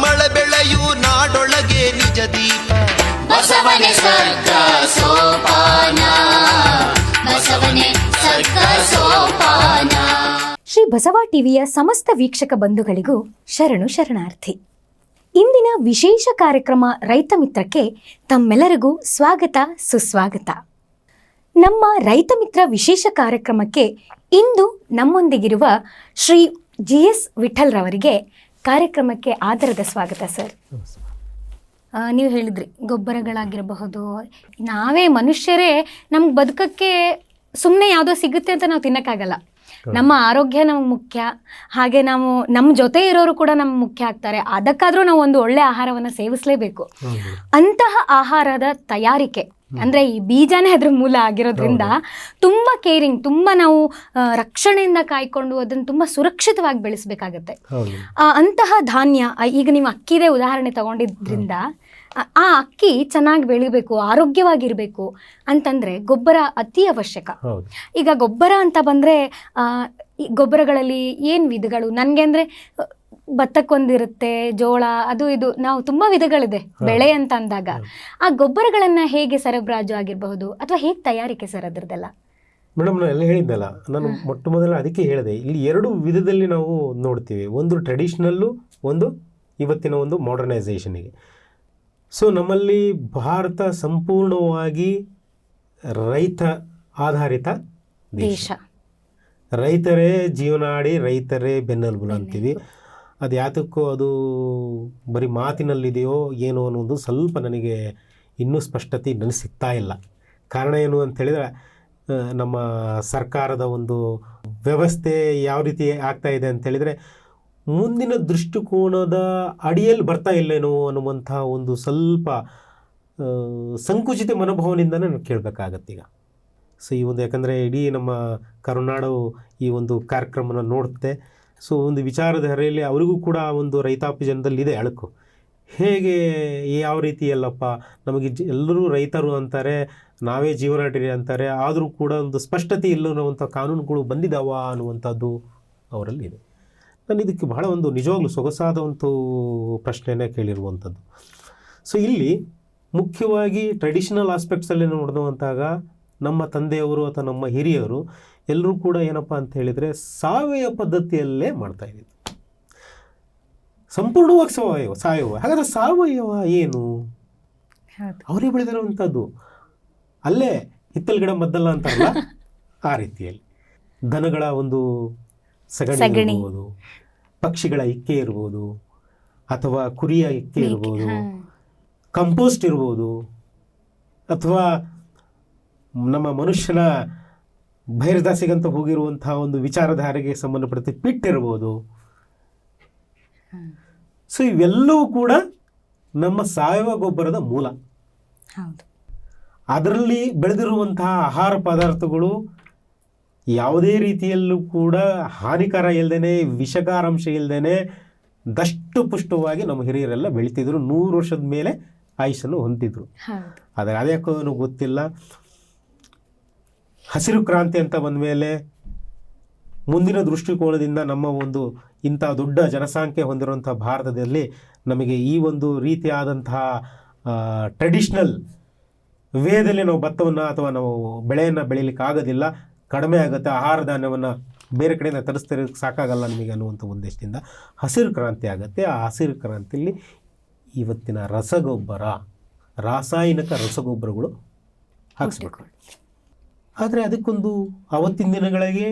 ಮಳೆ ಬೆಳೆಯು ನಾಡೊಳಗೆ ನಿಜ ದೀಪ. ಬಸವನೆ ಸ್ವರ್ಗ ಸೋಪಾನ, ಬಸವನೆ ಸ್ವರ್ಗ ಸೋಪಾನ. ಶ್ರೀ ಬಸವ ಟಿವಿಯ ಸಮಸ್ತ ವೀಕ್ಷಕ ಬಂಧುಗಳಿಗೂ ಶರಣು ಶರಣಾರ್ಥಿ. ಇಂದಿನ ವಿಶೇಷ ಕಾರ್ಯಕ್ರಮ ರೈತ ಮಿತ್ರಕ್ಕೆ ತಮ್ಮೆಲ್ಲರಿಗೂ ಸ್ವಾಗತ ಸುಸ್ವಾಗತ. ನಮ್ಮ ರೈತ ಮಿತ್ರ ವಿಶೇಷ ಕಾರ್ಯಕ್ರಮಕ್ಕೆ ಇಂದು ನಮ್ಮೊಂದಿಗಿರುವ ಶ್ರೀ GS ವಿಠಲ್ರವರಿಗೆ ಕಾರ್ಯಕ್ರಮಕ್ಕೆ ಆದರದ ಸ್ವಾಗತ ಸರ್. ನೀವು ಹೇಳಿದ್ರಿ ಗೊಬ್ಬರಗಳಾಗಿರಬಹುದು, ನಾವೇ ಮನುಷ್ಯರೇ ನಮ್ಗೆ ಬದುಕಕ್ಕೆ ಸುಮ್ಮನೆ ಯಾವುದೋ ಸಿಗುತ್ತೆ ಅಂತ ನಾವು ತಿನ್ನೋಕ್ಕಾಗಲ್ಲ. ನಮ್ಮ ಆರೋಗ್ಯ ನಮ್ಗೆ ಮುಖ್ಯ, ಹಾಗೆ ನಾವು ನಮ್ಮ ಜೊತೆ ಇರೋರು ಕೂಡ ನಮ್ಗೆ ಮುಖ್ಯ ಆಗ್ತಾರೆ. ಅದಕ್ಕಾದರೂ ನಾವು ಒಂದು ಒಳ್ಳೆ ಆಹಾರವನ್ನು ಸೇವಿಸಲೇಬೇಕು. ಅಂತಹ ಆಹಾರದ ತಯಾರಿಕೆ ಅಂದರೆ ಈ ಬೀಜನೇ ಅದ್ರ ಮೂಲ ಆಗಿರೋದ್ರಿಂದ ತುಂಬ ಕೇರಿಂಗ್, ತುಂಬ ನಾವು ರಕ್ಷಣೆಯಿಂದ ಕಾಯ್ಕೊಂಡು ಅದನ್ನು ತುಂಬ ಸುರಕ್ಷಿತವಾಗಿ ಬೆಳೆಸಬೇಕಾಗತ್ತೆ. ಅಂತಹ ಧಾನ್ಯ, ಈಗ ನೀವು ಅಕ್ಕಿದೇ ಉದಾಹರಣೆ ತಗೊಂಡಿದ್ರಿಂದ ಆ ಅಕ್ಕಿ ಚೆನ್ನಾಗಿ ಬೆಳಿಬೇಕು, ಆರೋಗ್ಯವಾಗಿರಬೇಕು ಅಂತಂದರೆ ಗೊಬ್ಬರ ಅತಿ ಅವಶ್ಯಕ. ಈಗ ಗೊಬ್ಬರ ಅಂತ ಬಂದರೆ ಗೊಬ್ಬರಗಳಲ್ಲಿ ಏನು ವಿಧಗಳು? ನನಗೆ ಅಂದರೆ ಭತ್ತಕ್ಕೊಂದಿರುತ್ತೆ, ಜೋಳ, ಅದು ಇದು, ನಾವು ತುಂಬ ವಿಧಗಳಿದೆ ಬೆಳೆ ಅಂತ ಅಂದಾಗ. ಆ ಗೊಬ್ಬರಗಳನ್ನು ಹೇಗೆ ಸರಬರಾಜು ಆಗಿರಬಹುದು ಅಥವಾ ಹೇಗೆ ತಯಾರಿಕೆ ಸರ್ ಅದರದ್ದೆಲ್ಲ? ಮೇಡಮ್, ನಾನು ಎಲ್ಲ ಹೇಳಿದ್ದಲ್ಲ, ನಾನು ಮೊಟ್ಟ ಮೊದಲ ಅದಕ್ಕೆ ಹೇಳಿದೆ, ಇಲ್ಲಿ ಎರಡು ವಿಧದಲ್ಲಿ ನಾವು ನೋಡ್ತೀವಿ. ಒಂದು ಟ್ರೆಡಿಷ್ನಲ್ಲು, ಒಂದು ಇವತ್ತಿನ ಒಂದು ಮಾಡರ್ನೈಸೇಷನಿಗೆ. ಸೊ ನಮ್ಮಲ್ಲಿ ಭಾರತ ಸಂಪೂರ್ಣವಾಗಿ ರೈತ ಆಧಾರಿತ ದೇಶ. ರೈತರೇ ಜೀವನಾಡಿ, ರೈತರೇ ಬೆನ್ನೆಲುಬು ಅಂತೀವಿ. ಅದು ಯಾತಕ್ಕೂ ಅದು ಬರೀ ಮಾತಿನಲ್ಲಿದೆಯೋ ಏನೋ ಅನ್ನೋದು ಸ್ವಲ್ಪ ನನಗೆ ಇನ್ನೂ ಸ್ಪಷ್ಟತೆ ನನಗೆ ಸಿಗ್ತಾ ಇಲ್ಲ. ಕಾರಣ ಏನು ಅಂತೇಳಿದರೆ, ನಮ್ಮ ಸರ್ಕಾರದ ಒಂದು ವ್ಯವಸ್ಥೆ ಯಾವ ರೀತಿ ಆಗ್ತಾ ಇದೆ ಅಂತೇಳಿದರೆ, ಮುಂದಿನ ದೃಷ್ಟಿಕೋನದ ಅಡಿಯಲ್ಲಿ ಬರ್ತಾ ಇಲ್ಲೇನೋ ಅನ್ನುವಂಥ ಒಂದು ಸ್ವಲ್ಪ ಸಂಕುಚಿತ ಮನೋಭಾವನೆಯಿಂದನೇ ನಾನು ಕೇಳಬೇಕಾಗತ್ತೆ ಈಗ. ಸೊ ಈ ಒಂದು, ಯಾಕಂದರೆ ಇಡೀ ನಮ್ಮ ಕರುನಾಡು ಈ ಒಂದು ಕಾರ್ಯಕ್ರಮನ ನೋಡುತ್ತೆ. ಸೊ ಒಂದು ವಿಚಾರಧಾರೆಯಲ್ಲಿ ಅವರಿಗೂ ಕೂಡ ಒಂದು ರೈತಾಪಿ ಜನದಲ್ಲಿ ಇದೆ ಅಳುಕು. ಹೇಗೆ, ಯಾವ ರೀತಿ ಎಲ್ಲಪ್ಪ, ನಮಗೆ ಎಲ್ಲರೂ ರೈತರು ಅಂತಾರೆ, ನಾವೇ ಜೀವನಾಡಿ ಅಂತಾರೆ, ಆದರೂ ಕೂಡ ಒಂದು ಸ್ಪಷ್ಟತೆ ಇಲ್ಲ ಅನ್ನುವಂಥ ಕಾನೂನುಗಳು ಬಂದಿದ್ದಾವ ಅನ್ನುವಂಥದ್ದು ಅವರಲ್ಲಿ ಇದೆ. ನಾನು ಇದಕ್ಕೆ ಬಹಳ ಒಂದು ನಿಜವಾಗ್ಲೂ ಸೊಗಸಾದ ಒಂದು ಪ್ರಶ್ನೆನೇ ಕೇಳಿರುವಂಥದ್ದು. ಸೊ ಇಲ್ಲಿ ಮುಖ್ಯವಾಗಿ ಟ್ರೆಡಿಷನಲ್ ಆಸ್ಪೆಕ್ಟ್ಸಲ್ಲಿ ನೋಡಿದಂತಾಗ ನಮ್ಮ ತಂದೆಯವರು ಅಥವಾ ನಮ್ಮ ಹಿರಿಯರು ಎಲ್ಲರೂ ಕೂಡ ಏನಪ್ಪ ಅಂತ ಹೇಳಿದರೆ ಸಾವಯವ ಪದ್ಧತಿಯಲ್ಲೇ ಮಾಡ್ತಾಯಿದ್ರು, ಸಂಪೂರ್ಣವಾಗಿ ಸಾವಯವ. ಹಾಗಾದರೆ ಸಾವಯವ ಏನು? ಅವರೇ ಬೆಳೆದಿರುವಂಥದ್ದು. ಅಲ್ಲೇ ಹಿತ್ತಲ ಗಿಡ ಮದ್ದಲ್ಲ ಅಂತಾರಲ್ಲ, ಆ ರೀತಿಯಲ್ಲಿ ದನಗಳ ಒಂದು ಸಗಣಿ ಇರ್ಬೋದು, ಪಕ್ಷಿಗಳ ಇಕ್ಕೆ ಇರ್ಬೋದು, ಅಥವಾ ಕುರಿಯ ಇಕ್ಕೆ ಇರ್ಬೋದು, ಕಂಪೋಸ್ಟ್ ಇರ್ಬೋದು, ಅಥವಾ ನಮ್ಮ ಮನುಷ್ಯನ ಬಹಿರ್ದಾಸಿಗಂತ ಹೋಗಿರುವಂತಹ ಒಂದು ವಿಚಾರಧಾರೆಗೆ ಸಂಬಂಧಪಟ್ಟ ಪಿಟ್ ಇರ್ಬೋದು. ಸೊ ಇವೆಲ್ಲವೂ ಕೂಡ ನಮ್ಮ ಸಾವಯವ ಗೊಬ್ಬರದ ಮೂಲ. ಅದರಲ್ಲಿ ಬೆಳೆದಿರುವಂತಹ ಆಹಾರ ಪದಾರ್ಥಗಳು ಯಾವುದೇ ರೀತಿಯಲ್ಲೂ ಕೂಡ ಹಾನಿಕರ ಇಲ್ಲದೇ, ವಿಷಕಾರಾಂಶ ಇಲ್ಲದೇ ದಷ್ಟು ಪುಷ್ಟವಾಗಿ ನಮ್ಮ ಹಿರಿಯರೆಲ್ಲ ಬೆಳೀತಿದ್ರು. 100 ವರ್ಷದ ಮೇಲೆ ಆಯುಷನ್ನು ಹೊಂದಿದ್ರು. ಆದರೆ ಅದ್ಯಾಕೋ ಗೊತ್ತಿಲ್ಲ, ಹಸಿರು ಕ್ರಾಂತಿ ಅಂತ ಬಂದ ಮೇಲೆ ಮುಂದಿನ ದೃಷ್ಟಿಕೋನದಿಂದ ನಮ್ಮ ಒಂದು ಇಂಥ ದೊಡ್ಡ ಜನಸಂಖ್ಯೆ ಹೊಂದಿರುವಂಥ ಭಾರತದಲ್ಲಿ ನಮಗೆ ಈ ಒಂದು ರೀತಿಯಾದಂತಹ ಟ್ರೆಡಿಷ್ನಲ್ ವೇದಲ್ಲಿ ನಾವು ಭತ್ತವನ್ನು ಅಥವಾ ನಾವು ಬೆಳೆಯನ್ನು ಬೆಳೀಲಿಕ್ಕೆ ಆಗೋದಿಲ್ಲ, ಕಡಿಮೆ ಆಗುತ್ತೆ, ಆಹಾರ ಧಾನ್ಯವನ್ನು ಬೇರೆ ಕಡೆಯಿಂದ ತರಿಸ್ತಿರೋಕ್ಕೆ ಸಾಕಾಗಲ್ಲ ನಮಗೆ ಅನ್ನುವಂಥ ಉದ್ದೇಶದಿಂದ ಹಸಿರು ಕ್ರಾಂತಿ ಆಗುತ್ತೆ. ಆ ಹಸಿರು ಕ್ರಾಂತಿಯಲ್ಲಿ ಇವತ್ತಿನ ರಸಗೊಬ್ಬರ, ರಾಸಾಯನಿಕ ರಸಗೊಬ್ಬರಗಳು ಹಾಕಿಸ್ಬೇಕು. ಆದರೆ ಅದಕ್ಕೊಂದು ಅವತ್ತಿನ ದಿನಗಳಿಗೆ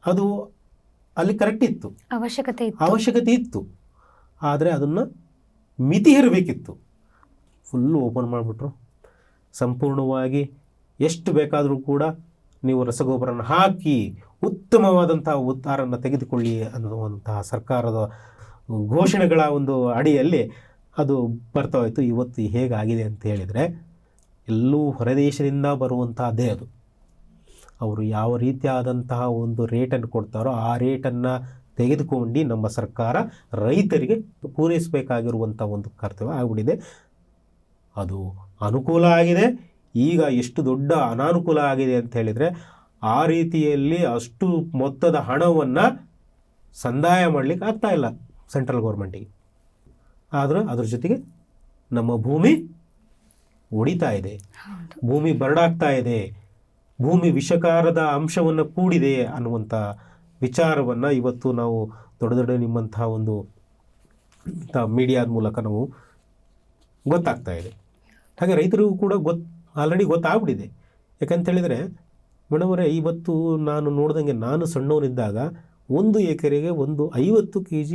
ಅದು ಅಲ್ಲಿ ಕರೆಕ್ಟ್ ಇತ್ತು, ಅವಶ್ಯಕತೆ ಇತ್ತು. ಆದರೆ ಅದನ್ನು ಮಿತಿ ಹೇರಬೇಕಿತ್ತು. ಫುಲ್ಲು ಓಪನ್ ಮಾಡಿಬಿಟ್ರು. ಸಂಪೂರ್ಣವಾಗಿ ಎಷ್ಟು ಬೇಕಾದರೂ ಕೂಡ ನೀವು ರಸಗೊಬ್ಬರನ ಹಾಕಿ ಉತ್ತಮವಾದಂಥ ಉತ್ತಾರನ್ನು ತೆಗೆದುಕೊಳ್ಳಿ ಅನ್ನುವಂತಹ ಸರ್ಕಾರದ ಘೋಷಣೆಗಳ ಒಂದು ಅಡಿಯಲ್ಲಿ ಅದು ಬರ್ತಾ ಹೋಯಿತು. ಇವತ್ತು ಹೇಗಾಗಿದೆ ಅಂತ ಹೇಳಿದರೆ, ಎಲ್ಲೂ ಹೊರದೇಶದಿಂದ ಬರುವಂತಹದ್ದೇ ಅದು. ಅವರು ಯಾವ ರೀತಿಯಾದಂತಹ ಒಂದು ರೇಟನ್ನು ಕೊಡ್ತಾರೋ ಆ ರೇಟನ್ನು ತೆಗೆದುಕೊಂಡು ನಮ್ಮ ಸರ್ಕಾರ ರೈತರಿಗೆ ಪೂರೈಸಬೇಕಾಗಿರುವಂಥ ಒಂದು ಕರ್ತವ್ಯ ಆಗಿಬಿಟ್ಟಿದೆ. ಅದು ಅನುಕೂಲ ಆಗಿದೆ. ಈಗ ಎಷ್ಟು ದೊಡ್ಡ ಅನಾನುಕೂಲ ಆಗಿದೆ ಅಂತ ಹೇಳಿದರೆ, ಆ ರೀತಿಯಲ್ಲಿ ಅಷ್ಟು ಮೊತ್ತದ ಹಣವನ್ನು ಸಂದಾಯ ಮಾಡಲಿಕ್ಕೆ ಆಗ್ತಾಯಿಲ್ಲ ಸೆಂಟ್ರಲ್ ಗೌರ್ಮೆಂಟಿಗೆ. ಆದ್ರೆ ಅದ್ರ ಜೊತೆಗೆ ನಮ್ಮ ಭೂಮಿ ಒಡಿತಾ ಇದೆ, ಭೂಮಿ ಬರಡಾಗ್ತಾ ಇದೆ, ಭೂಮಿ ವಿಷಕಾರದ ಅಂಶವನ್ನು ಕೂಡಿದೆ ಅನ್ನುವಂಥ ವಿಚಾರವನ್ನು ಇವತ್ತು ನಾವು ದೊಡ್ಡ ದೊಡ್ಡ ನಿಮ್ಮಂತಹ ಒಂದು ಮೀಡಿಯಾದ ಮೂಲಕ ನಾವು ಗೊತ್ತಾಗ್ತಾ ಇದೆ. ಹಾಗೆ ರೈತರಿಗೂ ಕೂಡ ಆಲ್ರೆಡಿ ಗೊತ್ತಾಗ್ಬಿಟ್ಟಿದೆ. ಯಾಕಂತ ಹೇಳಿದರೆ ಮೇಡಮ್ ಅವರೇ, ಇವತ್ತು ನಾನು ನೋಡ್ದಂಗೆ, ನಾನು ಸಣ್ಣವನಿದ್ದಾಗ 1 ಎಕರೆಗೆ 50 kg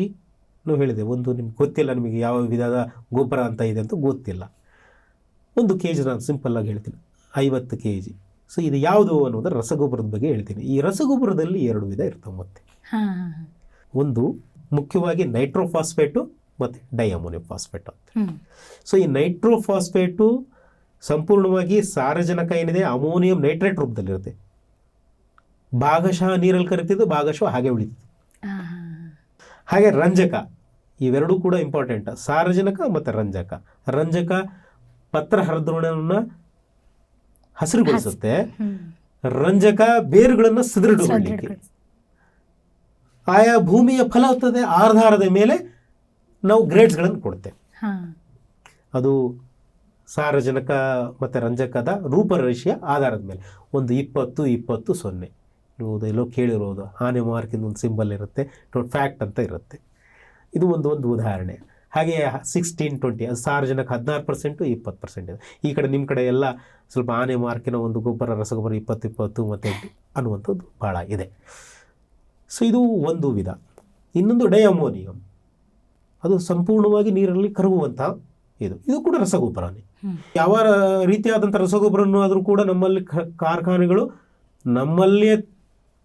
ನಾವು ಹೇಳಿದೆ, ನಿಮ್ಗೆ ಗೊತ್ತಿಲ್ಲ, ನಿಮಗೆ ಯಾವ ವಿಧದ ಗೊಬ್ಬರ ಅಂತ ಇದೆ ಅಂತ ಗೊತ್ತಿಲ್ಲ. 1 kg ನಾನು ಸಿಂಪಲ್ಲಾಗಿ ಹೇಳ್ತೀನಿ 50 kg. ಸೊ ಇದು ಯಾವುದು ಅನ್ನೋದು ರಸಗೊಬ್ಬರದ ಬಗ್ಗೆ ಹೇಳ್ತೀನಿ. ಈ ರಸಗೊಬ್ಬರದಲ್ಲಿ 2 ವಿಧ ಇರ್ತವೆ. ಮತ್ತೆ ಒಂದು ಮುಖ್ಯವಾಗಿ ನೈಟ್ರೋಫಾಸ್ಫೇಟು ಮತ್ತು ಡೈಅಮೋನಿಯಂ ಫಾಸ್ಫೇಟ್ ಅಂತ. ಸೊ ಈ ನೈಟ್ರೋಫಾಸ್ಫೇಟು ಸಂಪೂರ್ಣವಾಗಿ ಸಾರಜನಕ ಏನಿದೆ ಅಮೋನಿಯಂ ನೈಟ್ರೇಟ್ ರೂಪದಲ್ಲಿರುತ್ತೆ. ಭಾಗಶಃ ನೀರಲ್ಲಿ ಕರಿತಿದ್ದು, ಭಾಗಶಃ ಹಾಗೆ ಉಳಿತಿತ್ತು. ಹಾಗೆ ರಂಜಕ, ಇವೆರಡೂ ಕೂಡ ಇಂಪಾರ್ಟೆಂಟ್. ಸಾರಜನಕ ಮತ್ತು ರಂಜಕ. ರಂಜಕ ಪತ್ರ ಹರಿದ್ರೋಣವನ್ನು ಹಸಿರುಗೊಳಿಸುತ್ತೆ, ರಂಜಕ ಬೇರುಗಳನ್ನು ಸದೃಢಗೊಳಿಸಲಿಕ್ಕೆ. ಆಯಾ ಭೂಮಿಯ ಫಲವತ್ತತೆ ಆಧಾರದ ಮೇಲೆ ನಾವು ಗ್ರೇಡ್ಸ್ಗಳನ್ನು ಕೊಡ್ತೇವೆ. ಅದು ಸಾರಜನಕ ಮತ್ತು ರಂಜಕದ ರೂಪರೇಷೆಯ ಆಧಾರದ ಮೇಲೆ ಒಂದು 20-20-0. ನೀವು ಎಲ್ಲೋ ಕೇಳಿರೋದು, ಆನೆ ಮಾರ್ಕಿಂದ ಒಂದು ಸಿಂಬಲ್ ಇರುತ್ತೆ, ಫ್ಯಾಕ್ಟ್ ಅಂತ ಇರುತ್ತೆ. ಇದು ಒಂದು ಉದಾಹರಣೆ. ಹಾಗೆ 16-20 ಅದು ಸಾರಜನಕ 16%, 20% ಇದೆ. ಈ ಕಡೆ ನಿಮ್ಮ ಕಡೆ ಎಲ್ಲ ಸ್ವಲ್ಪ ಆನೆ ಮಾರ್ಕಿನ ಒಂದು ಗೊಬ್ಬರ, ರಸಗೊಬ್ಬರ 20-20 ಮತ್ತು ಅನ್ನುವಂಥದ್ದು ಭಾಳ ಇದೆ. ಸೊ ಇದು ಒಂದು ವಿಧ. ಇನ್ನೊಂದು ಡೈಅಮೋನಿಯಂ, ಅದು ಸಂಪೂರ್ಣವಾಗಿ ನೀರಲ್ಲಿ ಕರಗುವಂಥ ಇದು ಕೂಡ ರಸಗೊಬ್ಬರನೇ. ಯಾವ ರೀತಿಯಾದಂಥ ರಸಗೊಬ್ಬರನ್ನು ಆದರೂ ಕೂಡ ನಮ್ಮಲ್ಲಿ ಕಾರ್ಖಾನೆಗಳು, ನಮ್ಮಲ್ಲೇ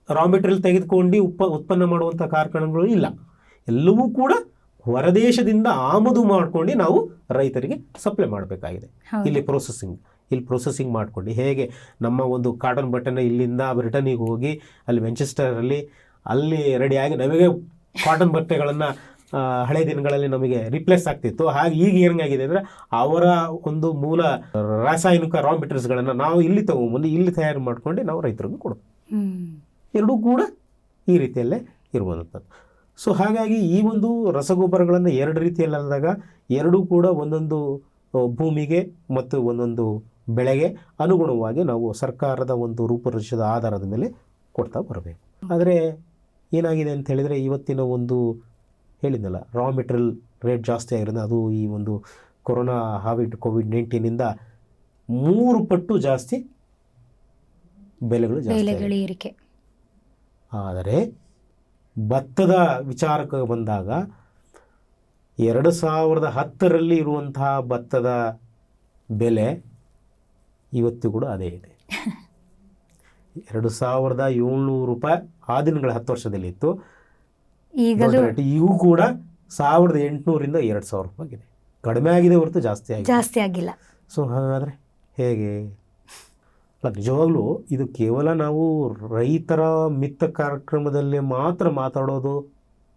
ರಾ ಮೆಟೀರಿಯಲ್ ತೆಗೆದುಕೊಂಡು ಉತ್ಪನ್ನ ಮಾಡುವಂಥ ಕಾರ್ಖಾನೆಗಳು ಇಲ್ಲ. ಎಲ್ಲವೂ ಕೂಡ ಹೊರದೇಶದಿಂದ ಆಮದು ಮಾಡ್ಕೊಂಡು ನಾವು ರೈತರಿಗೆ ಸಪ್ಲೈ ಮಾಡಬೇಕಾಗಿದೆ. ಇಲ್ಲಿ ಪ್ರೊಸೆಸಿಂಗ್ ಮಾಡ್ಕೊಂಡು, ಹೇಗೆ ನಮ್ಮ ಒಂದು ಕಾಟನ್ ಬಟ್ಟೆನ ಇಲ್ಲಿಂದ ಬ್ರಿಟನ್ನಿಗೆ ಹೋಗಿ ಅಲ್ಲಿ ಮ್ಯಾಂಚೆಸ್ಟರಲ್ಲಿ ಅಲ್ಲಿ ರೆಡಿಯಾಗಿ ನಮಗೆ ಕಾಟನ್ ಬಟ್ಟೆಗಳನ್ನು ಹಳೆ ದಿನಗಳಲ್ಲಿ ನಮಗೆ ರಿಪ್ಲೇಸ್ ಆಗ್ತಿತ್ತು. ಹಾಗೆ ಈಗ ಏನಾಗಿದೆ ಅಂದರೆ ಅವರ ಒಂದು ಮೂಲ ರಾಸಾಯನಿಕ ರಾ ಮೆಟೀರಿಯಲ್ಸ್ಗಳನ್ನು ನಾವು ಇಲ್ಲಿ ತಗೊಂಬಂದು ಇಲ್ಲಿ ತಯಾರು ಮಾಡ್ಕೊಂಡು ನಾವು ರೈತರಿಗೆ ಕೊಡ್ತೀವಿ. ಎರಡೂ ಕೂಡ ಈ ರೀತಿಯಲ್ಲೇ ಇರುವಂಥದ್ದು. ಸೊ ಹಾಗಾಗಿ ಈ ಒಂದು ರಸಗೊಬ್ಬರಗಳನ್ನು 2 ರೀತಿಯಲ್ಲಿ ಅಂದಾಗ ಎರಡೂ ಕೂಡ ಒಂದೊಂದು ಭೂಮಿಗೆ ಮತ್ತು ಒಂದೊಂದು ಬೆಳೆಗೆ ಅನುಗುಣವಾಗಿ ನಾವು ಸರ್ಕಾರದ ಒಂದು ರೂಪುರೇಷದ ಆಧಾರದ ಮೇಲೆ ಕೊಡ್ತಾ ಬರಬೇಕು. ಆದರೆ ಏನಾಗಿದೆ ಅಂತ ಹೇಳಿದರೆ, ಇವತ್ತಿನ ಒಂದು ಹೇಳಿದ್ನಲ್ಲ, ರಾ ಮೆಟೀರಿಯಲ್ ರೇಟ್ ಜಾಸ್ತಿ ಆಗಿರೋದು, ಅದು ಈ ಒಂದು ಕೊರೋನಾ ಕೋವಿಡ್-19 3 ಪಟ್ಟು ಜಾಸ್ತಿ ಬೆಲೆಗಳು ಏರಿಕೆ. ಆದರೆ ಭತ್ತದ ವಿಚಾರಕ್ಕೆ ಬಂದಾಗ 2010ರಲ್ಲಿ ಇರುವಂತಹ ಭತ್ತದ ಬೆಲೆ ಇವತ್ತು ಕೂಡ ಅದೇ ಇದೆ. 2700 ರೂಪಾಯಿ ಆ ದಿನಗಳ 10 ವರ್ಷದಲ್ಲಿ ಇತ್ತು. ಈಗೂ ಕೂಡ 1800ರಿಂದ 2000 ರೂಪಾಯಿ ಆಗಿದೆ. ಕಡಿಮೆ ಆಗಿದೆ ಹೊರತು ಜಾಸ್ತಿ ಆಗಿಲ್ಲ. ಸೊ ಹಾಗಾದರೆ ಹೇಗೆ? ನಿಜವಾಗ್ಲೂ ಇದು ಕೇವಲ ನಾವು ರೈತರ ಮಿತ್ತ ಕಾರ್ಯಕ್ರಮದಲ್ಲಿ ಮಾತ್ರ ಮಾತಾಡೋದು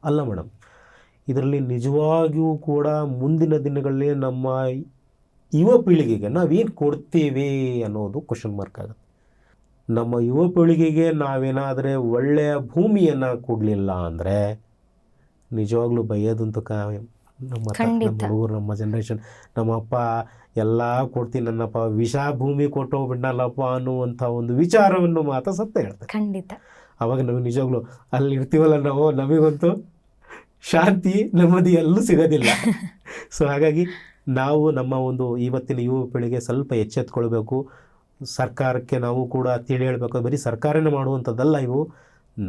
ಅಲ್ಲ ಮೇಡಮ್. ಇದರಲ್ಲಿ ನಿಜವಾಗಿಯೂ ಕೂಡ ಮುಂದಿನ ದಿನಗಳಲ್ಲಿ ನಮ್ಮ ಯುವ ಪೀಳಿಗೆಗೆ ನಾವೇನು ಕೊಡ್ತೀವಿ ಅನ್ನೋದು ಕ್ವಶನ್ ಮಾರ್ಕ್ ಆಗುತ್ತೆ. ನಮ್ಮ ಯುವ ಪೀಳಿಗೆಗೆ ನಾವೇನಾದರೆ ಒಳ್ಳೆಯ ಭೂಮಿಯನ್ನು ಕೊಡಲಿಲ್ಲ ಅಂದರೆ ನಿಜವಾಗ್ಲೂ ಬೈಯೋದಂತೂ ನಮ್ಮ ಹುಡುಗರು, ನಮ್ಮ ಜನ್ರೇಷನ್, ನಮ್ಮ ಅಪ್ಪ ಎಲ್ಲ ಕೊಡ್ತೀನಿ ನನ್ನಪ್ಪ, ವಿಷ ಭೂಮಿ ಕೊಟ್ಟು ಹೋಗ್ಬಿಡ್ನಲ್ಲಪ್ಪ ಅನ್ನುವಂಥ ಒಂದು ವಿಚಾರವನ್ನು ಮಾತ್ರ ಸತ್ತ ಹೇಳ್ತಾರೆ. ಖಂಡಿತ. ಅವಾಗ ನಾವು ನಿಜವಾಗ್ಲೂ ಅಲ್ಲಿ ಇರ್ತೀವಲ್ಲ, ನಾವು ನಮಗಂತೂ ಶಾಂತಿ ನೆಮ್ಮದಿ ಎಲ್ಲೂ ಸಿಗೋದಿಲ್ಲ. ಸೊ ಹಾಗಾಗಿ ನಾವು ನಮ್ಮ ಒಂದು ಇವತ್ತಿನ ಯುವ ಪೀಳಿಗೆ ಸ್ವಲ್ಪ ಎಚ್ಚೆತ್ಕೊಳ್ಬೇಕು. ಸರ್ಕಾರಕ್ಕೆ ನಾವು ಕೂಡ ತಿಳಿ ಹೇಳಬೇಕು. ಬರೀ ಸರ್ಕಾರನೇ ಮಾಡುವಂಥದ್ದಲ್ಲ ಇವು,